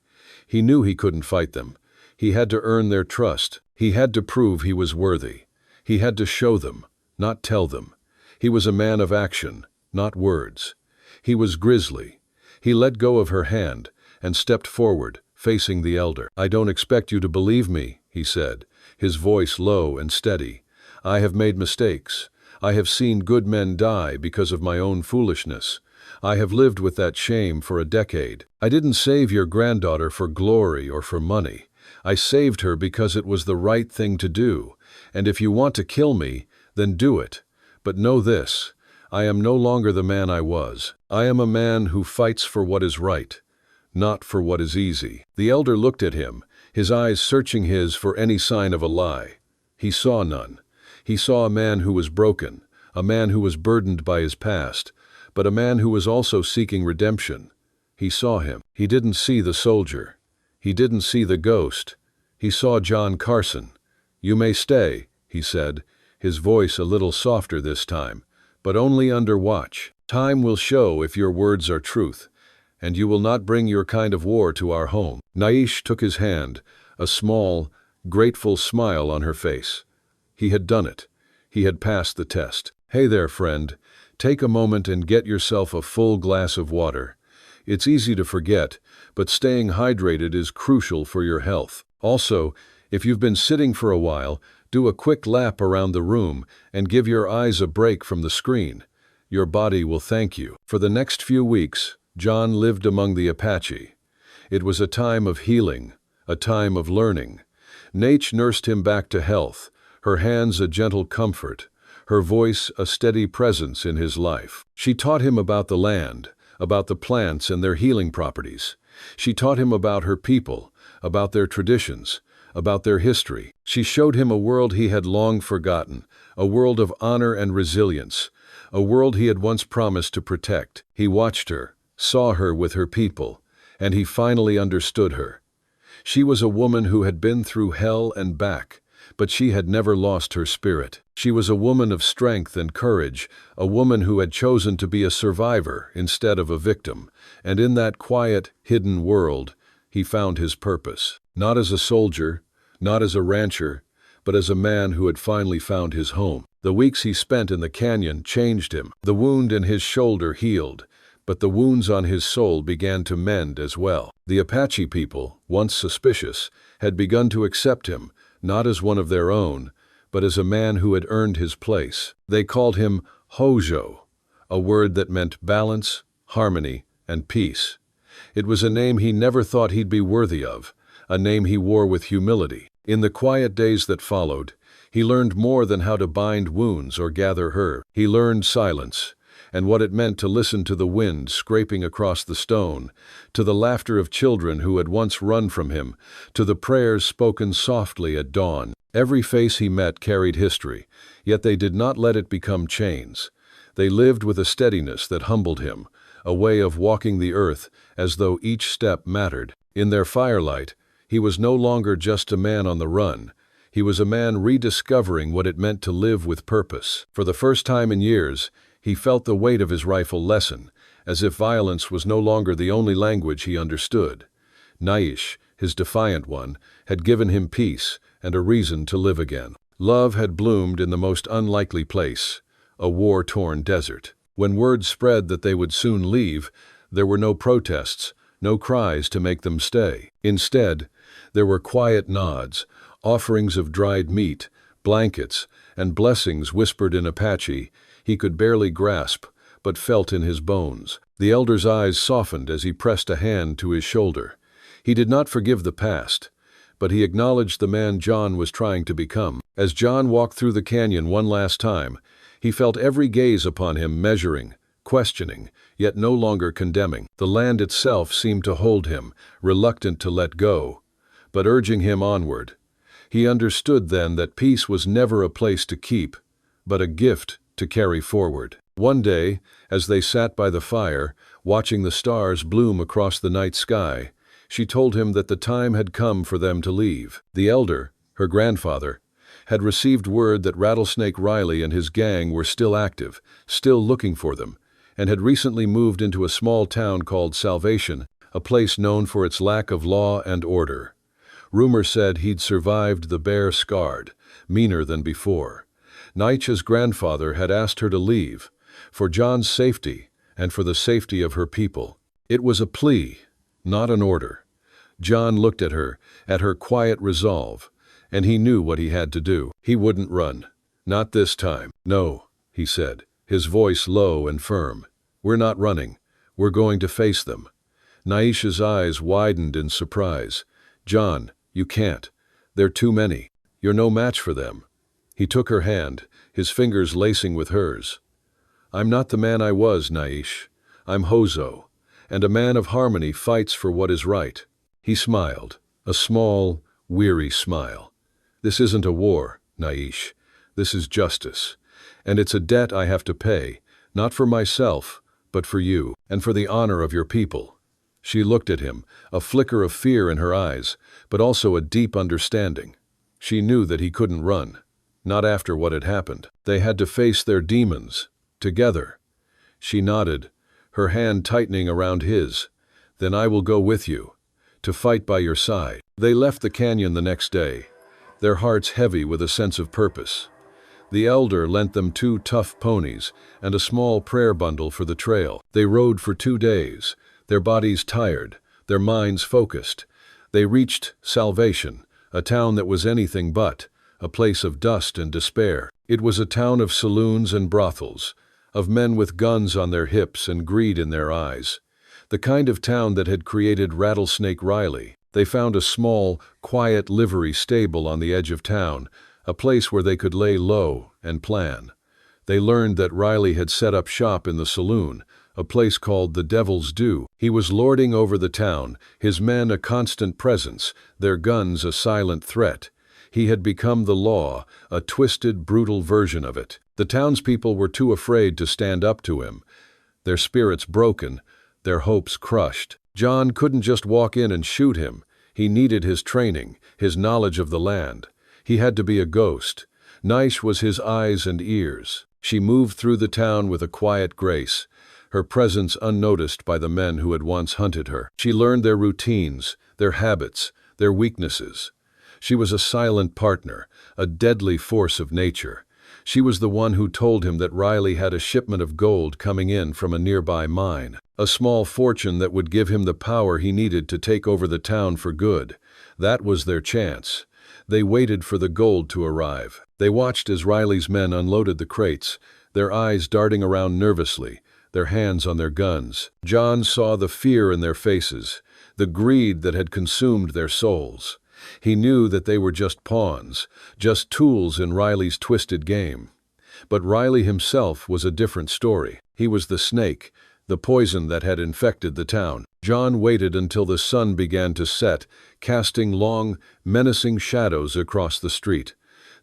He knew he couldn't fight them. He had to earn their trust. He had to prove he was worthy. He had to show them, not tell them. He was a man of action, not words. He was grisly. He let go of her hand and stepped forward, facing the elder. "I don't expect you to believe me," he said, his voice low and steady. "I have made mistakes. I have seen good men die because of my own foolishness. I have lived with that shame for a decade. I didn't save your granddaughter for glory or for money. I saved her because it was the right thing to do, and if you want to kill me, then do it. But know this, I am no longer the man I was. I am a man who fights for what is right, not for what is easy." The elder looked at him, his eyes searching his for any sign of a lie. He saw none. He saw a man who was broken, a man who was burdened by his past, but a man who was also seeking redemption. He saw him. He didn't see the soldier. He didn't see the ghost. He saw John Carson. "You may stay," he said, his voice a little softer this time, "but only under watch. Time will show if your words are truth, and you will not bring your kind of war to our home." Naish took his hand, a small, grateful smile on her face. He had done it. He had passed the test. "Hey there, friend. Take a moment and get yourself a full glass of water. It's easy to forget, but staying hydrated is crucial for your health. Also, if you've been sitting for a while, do a quick lap around the room and give your eyes a break from the screen. Your body will thank you." For the next few weeks, John lived among the Apache. It was a time of healing, a time of learning. Nature nursed him back to health, her hands a gentle comfort, her voice a steady presence in his life. She taught him about the land, about the plants and their healing properties. She taught him about her people, about their traditions, about their history. She showed him a world he had long forgotten, a world of honor and resilience, a world he had once promised to protect. He watched her, saw her with her people, and he finally understood her. She was a woman who had been through hell and back, but she had never lost her spirit. She was a woman of strength and courage, a woman who had chosen to be a survivor instead of a victim, and in that quiet, hidden world, he found his purpose. Not as a soldier, not as a rancher, but as a man who had finally found his home. The weeks he spent in the canyon changed him. The wound in his shoulder healed, but the wounds on his soul began to mend as well. The Apache people, once suspicious, had begun to accept him, not as one of their own, but as a man who had earned his place. They called him Hojo, a word that meant balance, harmony, and peace. It was a name he never thought he'd be worthy of, a name he wore with humility. In the quiet days that followed, he learned more than how to bind wounds or gather herbs. He learned silence, and what it meant to listen to the wind scraping across the stone, to the laughter of children who had once run from him, to the prayers spoken softly at dawn. Every face he met carried history, yet they did not let it become chains. They lived with a steadiness that humbled him, a way of walking the earth as though each step mattered. In their firelight, he was no longer just a man on the run. He was a man rediscovering what it meant to live with purpose. For the first time in years, he felt the weight of his rifle lessen, as if violence was no longer the only language he understood. Naish, his defiant one, had given him peace and a reason to live again. Love had bloomed in the most unlikely place, a war-torn desert. When word spread that they would soon leave, there were no protests, no cries to make them stay. Instead, there were quiet nods, offerings of dried meat, blankets, and blessings whispered in Apache he could barely grasp, but felt in his bones. The elder's eyes softened as he pressed a hand to his shoulder. He did not forgive the past, but he acknowledged the man John was trying to become. As John walked through the canyon one last time, he felt every gaze upon him measuring, questioning, yet no longer condemning. The land itself seemed to hold him, reluctant to let go, but urging him onward. He understood then that peace was never a place to keep, but a gift to carry forward. One day, as they sat by the fire, watching the stars bloom across the night sky, she told him that the time had come for them to leave. The elder, her grandfather, had received word that Rattlesnake Riley and his gang were still active, still looking for them, and had recently moved into a small town called Salvation, a place known for its lack of law and order. Rumor said he'd survived the bear scarred, meaner than before. Naicha's grandfather had asked her to leave, for John's safety and for the safety of her people. It was a plea, not an order. John looked at her quiet resolve, and he knew what he had to do. He wouldn't run. Not this time. "No," he said, his voice low and firm. "We're not running. We're going to face them." Naisha's eyes widened in surprise. "John, you can't. They're too many. You're no match for them." He took her hand, his fingers lacing with hers. "I'm not the man I was, Naish. I'm Hozo, and a man of harmony fights for what is right." He smiled, a small, weary smile. "This isn't a war, Naish. This is justice. And it's a debt I have to pay, not for myself, but for you, and for the honor of your people." She looked at him, a flicker of fear in her eyes, but also a deep understanding. She knew that he couldn't run, not after what had happened. They had to face their demons, together. She nodded, her hand tightening around his. "Then I will go with you, to fight by your side." They left the canyon the next day, their hearts heavy with a sense of purpose. The elder lent them 2 tough ponies and a small prayer bundle for the trail. They rode for 2 days, their bodies tired, their minds focused. They reached Salvation, a town that was anything but a place of dust and despair. It was a town of saloons and brothels, of men with guns on their hips and greed in their eyes. The kind of town that had created Rattlesnake Riley. They found a small, quiet livery stable on the edge of town, a place where they could lay low and plan. They learned that Riley had set up shop in the saloon, a place called the Devil's Due. He was lording over the town, his men a constant presence, their guns a silent threat. He had become the law, a twisted, brutal version of it. The townspeople were too afraid to stand up to him, their spirits broken, their hopes crushed. John couldn't just walk in and shoot him. He needed his training, his knowledge of the land. He had to be a ghost. Naish was his eyes and ears. She moved through the town with a quiet grace, her presence unnoticed by the men who had once hunted her. She learned their routines, their habits, their weaknesses. She was a silent partner, a deadly force of nature. She was the one who told him that Riley had a shipment of gold coming in from a nearby mine, a small fortune that would give him the power he needed to take over the town for good. That was their chance. They waited for the gold to arrive. They watched as Riley's men unloaded the crates, their eyes darting around nervously, their hands on their guns. John saw the fear in their faces, the greed that had consumed their souls. He knew that they were just pawns, just tools in Riley's twisted game. But Riley himself was a different story. He was the snake, the poison that had infected the town. John waited until the sun began to set, casting long, menacing shadows across the street.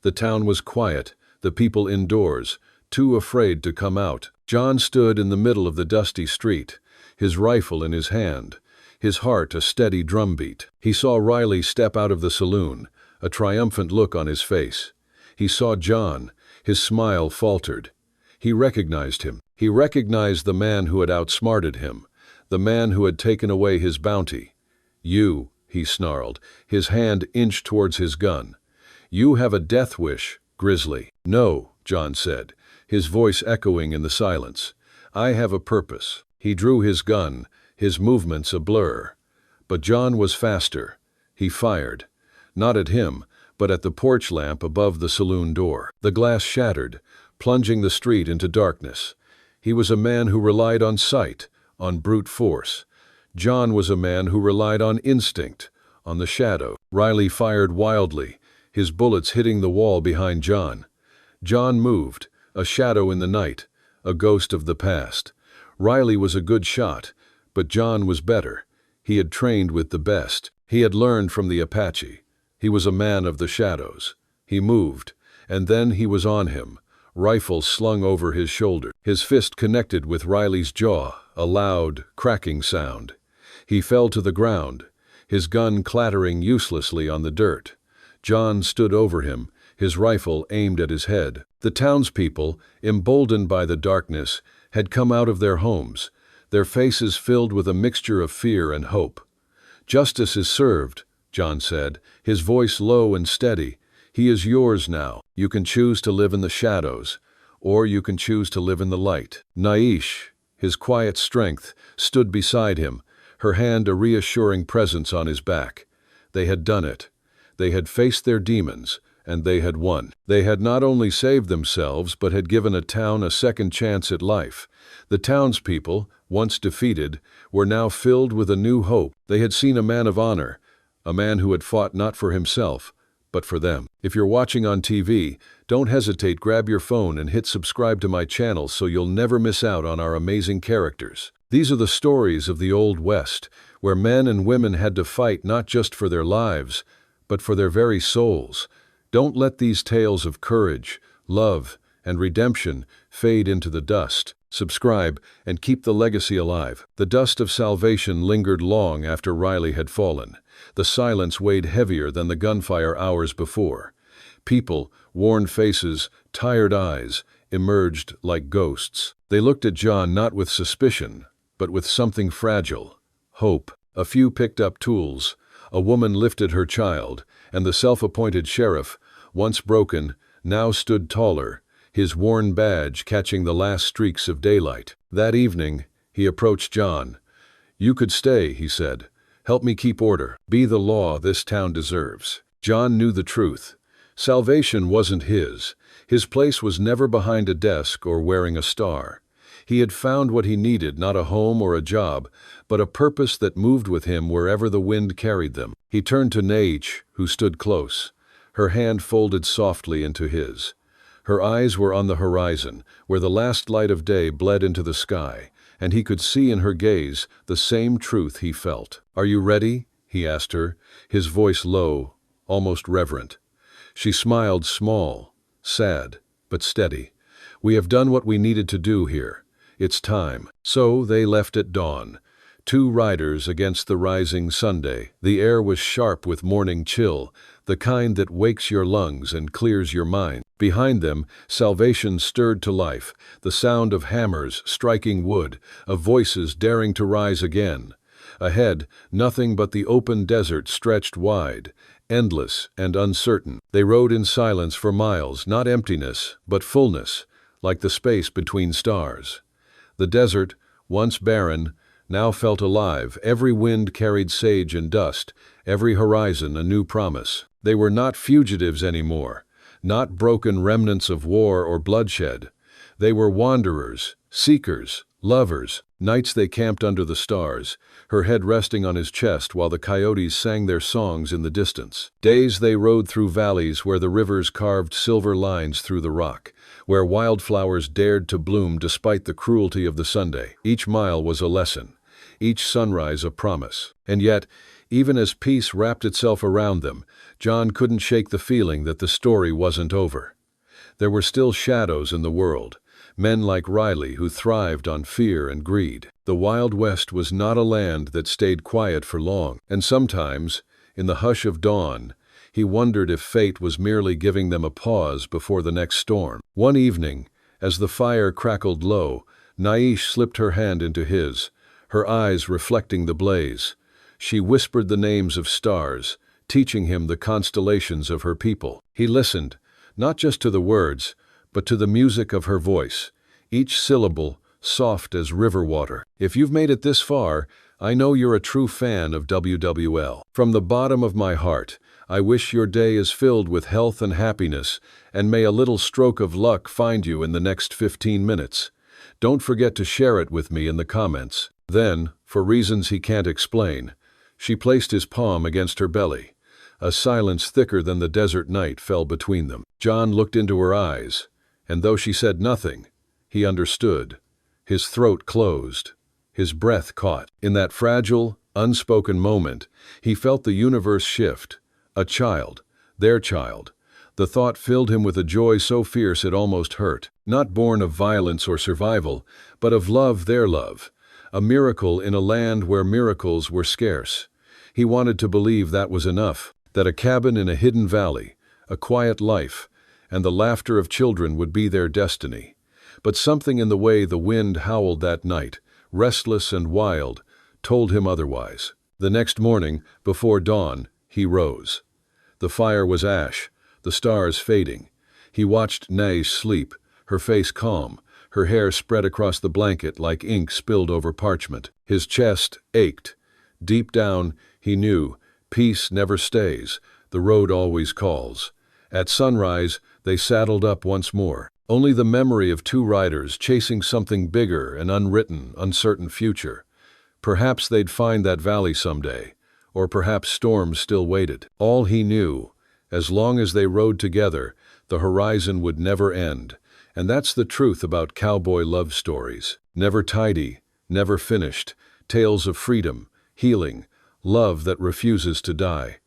The town was quiet, the people indoors, too afraid to come out. John stood in the middle of the dusty street, his rifle in his hand, his heart a steady drumbeat. He saw Riley step out of the saloon, a triumphant look on his face. He saw John, his smile faltered. He recognized him. He recognized the man who had outsmarted him, the man who had taken away his bounty. "You," he snarled, his hand inched towards his gun. "You have a death wish, Grizzly." "No," John said, his voice echoing in the silence. "I have a purpose." He drew his gun, his movements a blur. But John was faster. He fired, not at him, but at the porch lamp above the saloon door. The glass shattered, plunging the street into darkness. He was a man who relied on sight, on brute force. John was a man who relied on instinct, on the shadow. Riley fired wildly, his bullets hitting the wall behind John. John moved, a shadow in the night, a ghost of the past. Riley was a good shot, but John was better. He had trained with the best. He had learned from the Apache. He was a man of the shadows. He moved, and then he was on him, rifle slung over his shoulder. His fist connected with Riley's jaw, a loud, cracking sound. He fell to the ground, his gun clattering uselessly on the dirt. John stood over him, his rifle aimed at his head. The townspeople, emboldened by the darkness, had come out of their homes, their faces filled with a mixture of fear and hope. "Justice is served," John said, his voice low and steady. "He is yours now. You can choose to live in the shadows, or you can choose to live in the light." Naish, his quiet strength, stood beside him, her hand a reassuring presence on his back. They had done it. They had faced their demons, and they had won. They had not only saved themselves, but had given a town a second chance at life. The townspeople, once defeated, were now filled with a new hope. They had seen a man of honor, a man who had fought not for himself, but for them. If you're watching on TV, don't hesitate, grab your phone and hit subscribe to my channel so you'll never miss out on our amazing characters. These are the stories of the Old West, where men and women had to fight not just for their lives, but for their very souls. Don't let these tales of courage, love, and redemption fade into the dust. Subscribe and keep the legacy alive. The dust of salvation lingered long after Riley had fallen. The silence weighed heavier than the gunfire hours before. People, worn faces, tired eyes, emerged like ghosts. They looked at John not with suspicion, but with something fragile: hope. A few picked up tools. A woman lifted her child, and the self-appointed sheriff, once broken, now stood taller, his worn badge catching the last streaks of daylight. That evening, he approached John. "You could stay," he said. "Help me keep order. Be the law this town deserves." John knew the truth. Salvation wasn't his. His place was never behind a desk or wearing a star. He had found what he needed, not a home or a job, but a purpose that moved with him wherever the wind carried them. He turned to Naich, who stood close, her hand folded softly into his. Her eyes were on the horizon, where the last light of day bled into the sky, and he could see in her gaze the same truth he felt. "Are you ready?" he asked her, his voice low, almost reverent. She smiled, small, sad, but steady. "We have done what we needed to do here. It's time." So they left at dawn. Two riders against the rising Sunday. The air was sharp with morning chill, the kind that wakes your lungs and clears your mind. Behind them, salvation stirred to life, the sound of hammers striking wood, of voices daring to rise again. Ahead, nothing but the open desert stretched wide, endless and uncertain. They rode in silence for miles, not emptiness, but fullness, like the space between stars. The desert, once barren, now felt alive. Every wind carried sage and dust, every horizon a new promise. They were not fugitives anymore, not broken remnants of war or bloodshed. They were wanderers, seekers, lovers. Nights they camped under the stars, her head resting on his chest while the coyotes sang their songs in the distance. Days they rode through valleys where the rivers carved silver lines through the rock, where wildflowers dared to bloom despite the cruelty of the Sunday. Each mile was a lesson, each sunrise a promise. And yet, even as peace wrapped itself around them, John couldn't shake the feeling that the story wasn't over. There were still shadows in the world, men like Riley who thrived on fear and greed. The Wild West was not a land that stayed quiet for long, and sometimes, in the hush of dawn, he wondered if fate was merely giving them a pause before the next storm. One evening, as the fire crackled low, Naich slipped her hand into his, her eyes reflecting the blaze. She whispered the names of stars, teaching him the constellations of her people. He listened, not just to the words, but to the music of her voice, each syllable soft as river water. "If you've made it this far, I know you're a true fan of WWL. From the bottom of my heart, I wish your day is filled with health and happiness, and may a little stroke of luck find you in the next 15 minutes. Don't forget to share it with me in the comments." Then, for reasons he can't explain, she placed his palm against her belly. A silence thicker than the desert night fell between them. John looked into her eyes, and though she said nothing, he understood. His throat closed, his breath caught. In that fragile, unspoken moment, he felt the universe shift. A child, their child. The thought filled him with a joy so fierce it almost hurt. Not born of violence or survival, but of love, their love. A miracle in a land where miracles were scarce. He wanted to believe that was enough, that a cabin in a hidden valley, a quiet life, and the laughter of children would be their destiny. But something in the way the wind howled that night, restless and wild, told him otherwise. The next morning, before dawn, he rose. The fire was ash, the stars fading. He watched Naich sleep, her face calm, her hair spread across the blanket like ink spilled over parchment. His chest ached. Deep down, he knew, peace never stays, the road always calls. At sunrise, they saddled up once more. Only the memory of two riders chasing something bigger, an unwritten, uncertain future. Perhaps they'd find that valley someday, or perhaps storms still waited. All he knew, as long as they rode together, the horizon would never end. And that's the truth about cowboy love stories. Never tidy, never finished, tales of freedom, healing, love that refuses to die.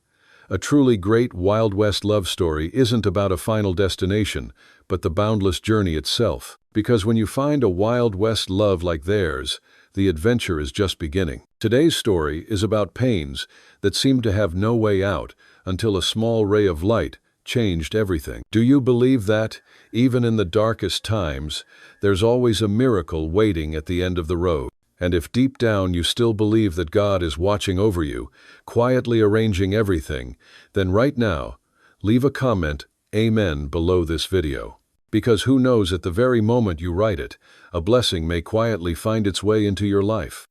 A truly great Wild West love story isn't about a final destination, but the boundless journey itself. Because when you find a Wild West love like theirs, the adventure is just beginning. Today's story is about pains that seemed to have no way out until a small ray of light changed everything. Do you believe that, even in the darkest times, there's always a miracle waiting at the end of the road? And if deep down you still believe that God is watching over you, quietly arranging everything, then right now, leave a comment, Amen, below this video. Because who knows, at the very moment you write it, a blessing may quietly find its way into your life.